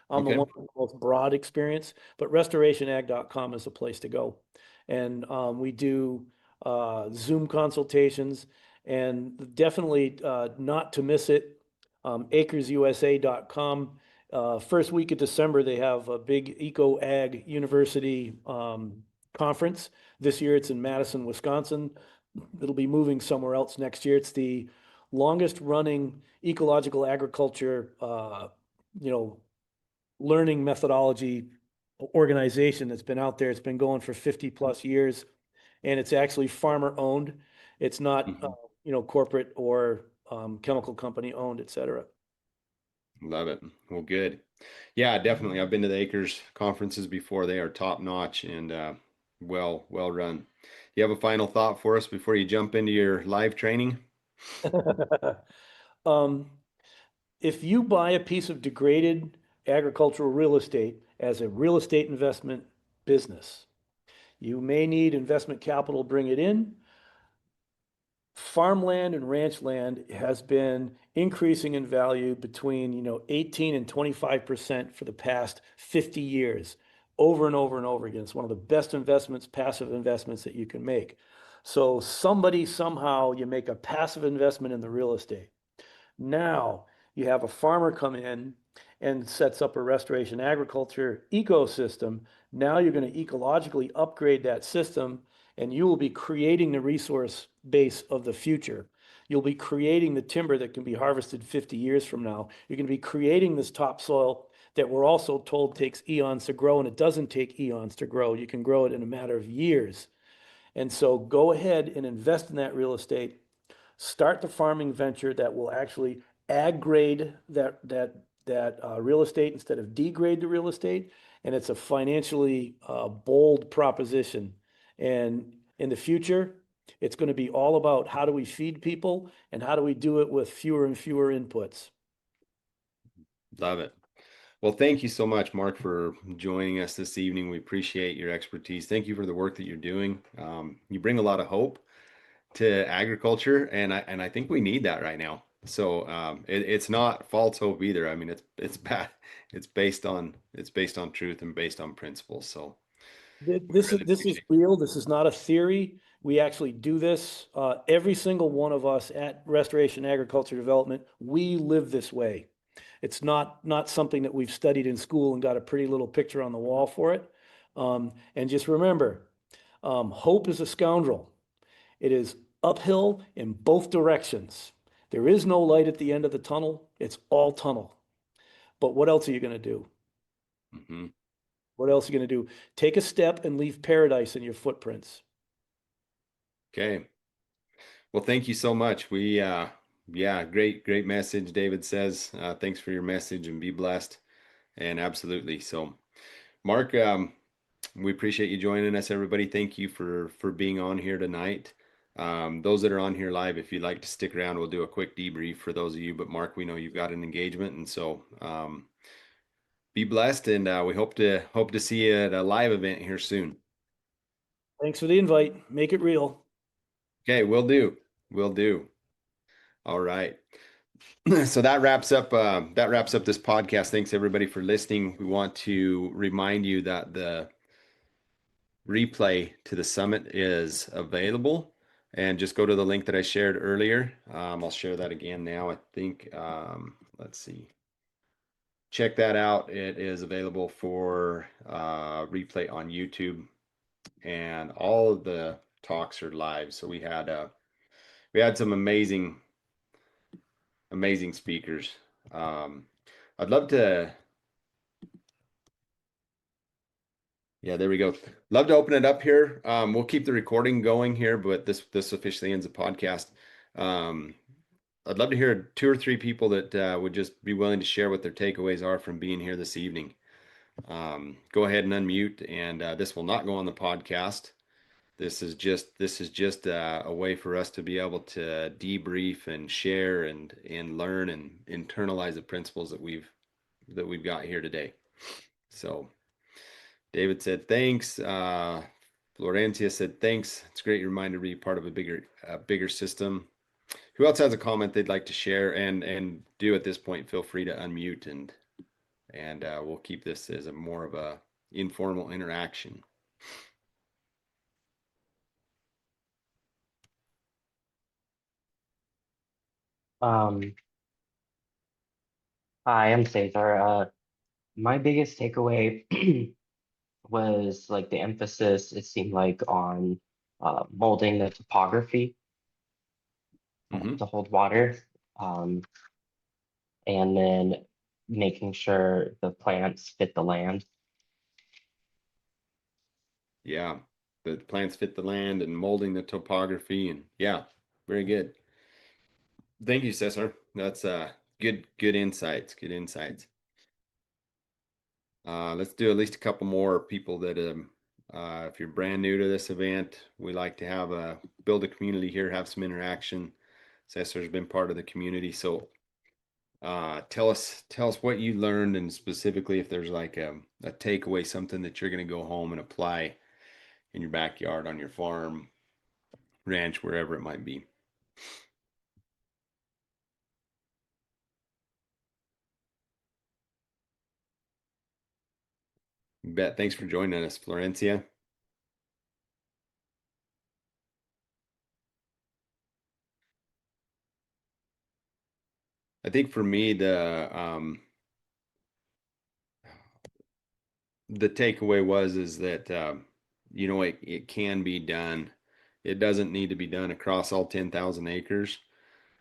S2: I'm the
S1: Okay.
S2: one with the most broad experience, but restorationag.com is the place to go. And we do Zoom consultations, and definitely not to miss it, acresusa.com. First week of December, they have a big Eco Ag University conference. This year it's in Madison, Wisconsin. It'll be moving somewhere else next year. It's the longest running ecological agriculture, learning methodology organization that's been out there. It's been going for 50+ years, and it's actually farmer owned. It's not,
S1: Mhm.
S2: corporate or chemical company owned, et cetera.
S1: Love it. Well, good. Yeah, definitely. I've been to the Acres conferences before. They are top notch and well run. You have a final thought for us before you jump into your live training?
S2: Um, if you buy a piece of degraded agricultural real estate as a real estate investment business, you may need investment capital to bring it in. Farmland and ranch land has been increasing in value between 18 and 25% for the past 50 years, over and over and over again. It's one of the best investments, passive investments that you can make. So somebody, somehow, you make a passive investment in the real estate. Now you have a farmer come in and sets up a restoration agriculture ecosystem. Now you're going to ecologically upgrade that system, and you will be creating the resource base of the future. You'll be creating the timber that can be harvested 50 years from now. You're going to be creating this topsoil that we're also told takes eons to grow, and it doesn't take eons to grow. You can grow it in a matter of years. And so go ahead and invest in that real estate. Start the farming venture that will actually ag grade that real estate instead of degrade the real estate. And it's a financially bold proposition. And in the future, it's going to be all about how do we feed people and how do we do it with fewer and fewer inputs.
S1: Love it. Well, thank you so much, Mark, for joining us this evening. We appreciate your expertise. Thank you for the work that you're doing. You bring a lot of hope to agriculture, and I think we need that right now. So it's not false hope either. I mean, it's bad. It's based on truth and based on principles. So we really
S2: This is
S1: appreciate
S2: real. This is not a theory. We actually do this. Every single one of us at Restoration Agriculture Development, we live this way. It's not something that we've studied in school and got a pretty little picture on the wall for it. And just remember, hope is a scoundrel. It is uphill in both directions. There is no light at the end of the tunnel. It's all tunnel. But what else are you going to do?
S1: Mhm.
S2: What else are you going to do? Take a step and leave paradise in your footprints.
S1: Okay. Well, thank you so much. Yeah, great message, David says. Thanks for your message and be blessed. And absolutely. So, Mark, we appreciate you joining us, everybody. Thank you for being on here tonight. Those that are on here live, if you'd like to stick around, we'll do a quick debrief for those of you. But Mark, we know you've got an engagement, and so be blessed, and we hope to see you at a live event here soon.
S2: Thanks for the invite. Make it real.
S1: Okay, will do. Will do. All right. So that wraps up this podcast. Thanks everybody for listening. We want to remind you that the replay to the summit is available, and just go to the link that I shared earlier. I'll share that again now. I think let's see. Check that out. It is available for replay on YouTube, and all of the talks are live. So we had some amazing speakers. I'd love to. Yeah, there we go. Love to open it up here. We'll keep the recording going here, but this officially ends the podcast. I'd love to hear 2 or 3 people that would just be willing to share what their takeaways are from being here this evening. Go ahead and unmute, and this will not go on the podcast. This is just a way for us to be able to debrief and share and learn and internalize the principles that we've got here today. So. David said thanks. Florencia said thanks. It's a great reminder to be part of a bigger system. Who else has a comment they'd like to share and do at this point? Feel free to unmute and we'll keep this as a more of a informal interaction.
S4: Um, Hi, I'm Cesar. My biggest takeaway was like the emphasis, it seemed like, on molding the topography
S1: Mm-hmm.
S4: to hold water, um, and then making sure the plants fit the land.
S1: Yeah, the plants fit the land and molding the topography, and yeah, very good. Thank you, Cesar. That's good insights. Good insights. Let's do at least a couple more people that if you're brand new to this event, we like to build a community here, have some interaction. Cesar's been part of the community, so tell us what you learned, and specifically if there's like a takeaway, something that you're going to go home and apply in your backyard, on your farm, ranch, wherever it might be. You bet. Thanks for joining us, Florencia. I think for me, the takeaway is that it can be done. It doesn't need to be done across all 10,000 acres.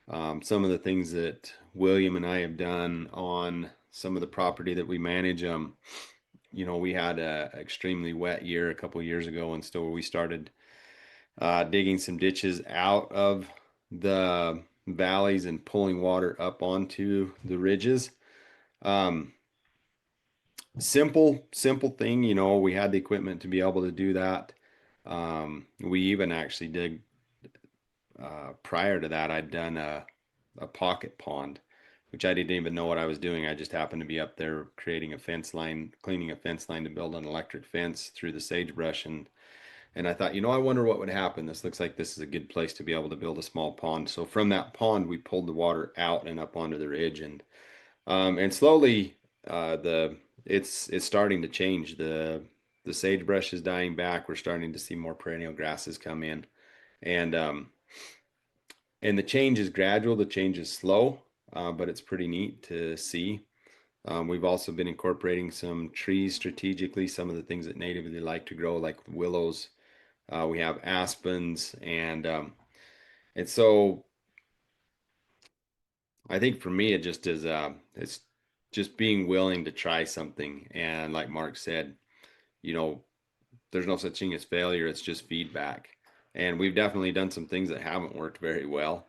S1: Some of the things that William and I have done on some of the property that we manage, we had a extremely wet year a couple of years ago, and so we started digging some ditches out of the valleys and pulling water up onto the ridges. Um, simple thing, we had the equipment to be able to do that. We even actually did, prior to that, I'd done a pocket pond. which I didn't even know what I was doing. I just happened to be up there creating a fence line, cleaning a fence line to build an electric fence through the sagebrush. And I thought, I wonder what would happen. This looks like this is a good place to be able to build a small pond. So from that pond, we pulled the water out and up onto the ridge, and slowly it's starting to change. The sagebrush is dying back. We're starting to see more perennial grasses come in, and and the change is gradual. The change is slow, but it's pretty neat to see. We've also been incorporating some trees strategically, some of the things that natively like to grow, like willows. We have aspens, and so I think for me, it just is, it's just being willing to try something. And like Mark said, you know, there's no such thing as failure. It's just feedback. And we've definitely done some things that haven't worked very well.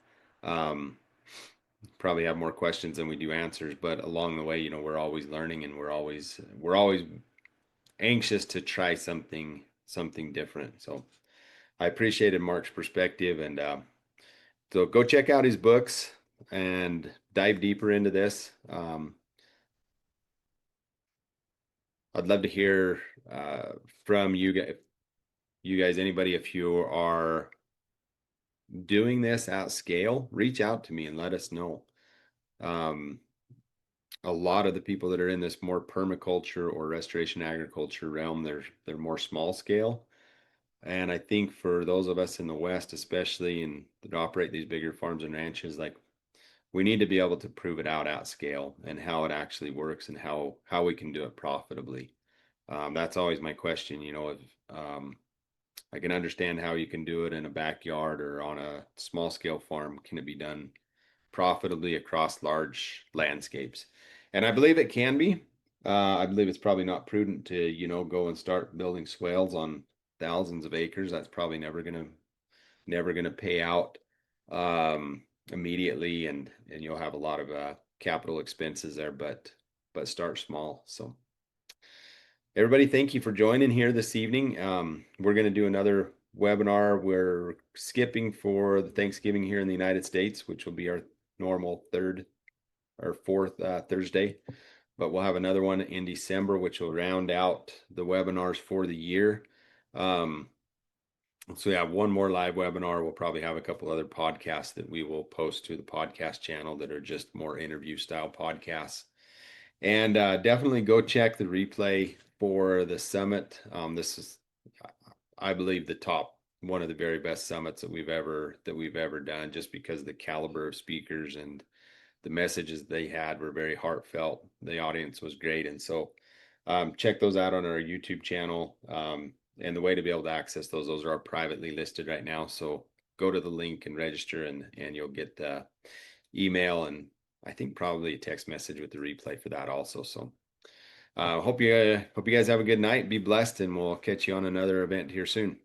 S1: Probably have more questions than we do answers, but along the way, we're always learning, and we're always anxious to try something different. So I appreciated Mark's perspective, and so go check out his books and dive deeper into this. I'd love to hear from you guys, anybody, if you are doing this at scale, reach out to me and let us know. A lot of the people that are in this more permaculture or restoration agriculture realm, they're more small scale. And I think for those of us in the West, especially, and that operate these bigger farms and ranches, like, we need to be able to prove it out at scale and how it actually works and how we can do it profitably. That's always my question. If I can understand how you can do it in a backyard or on a small scale farm, can it be done profitably across large landscapes? And I believe it can be. I believe it's probably not prudent to, go and start building swales on thousands of acres. That's probably never gonna pay out immediately, and you'll have a lot of capital expenses there, but start small. So everybody, thank you for joining here this evening. We're going to do another webinar. We're skipping for the Thanksgiving here in the United States, which will be our normal third or fourth Thursday, but we'll have another one in December, which will round out the webinars for the year. So we have one more live webinar. We'll probably have a couple other podcasts that we will post to the podcast channel that are just more interview style podcasts. And definitely go check the replay for the summit. This is, I believe, one of the very best summits that we've ever done, just because the caliber of speakers and the messages they had were very heartfelt. The audience was great. And so check those out on our YouTube channel. And the way to be able to access those are privately listed right now. So go to the link and register, and you'll get the email, and I think probably a text message with the replay for that also. So hope you guys have a good night. Be blessed, and we'll catch you on another event here soon.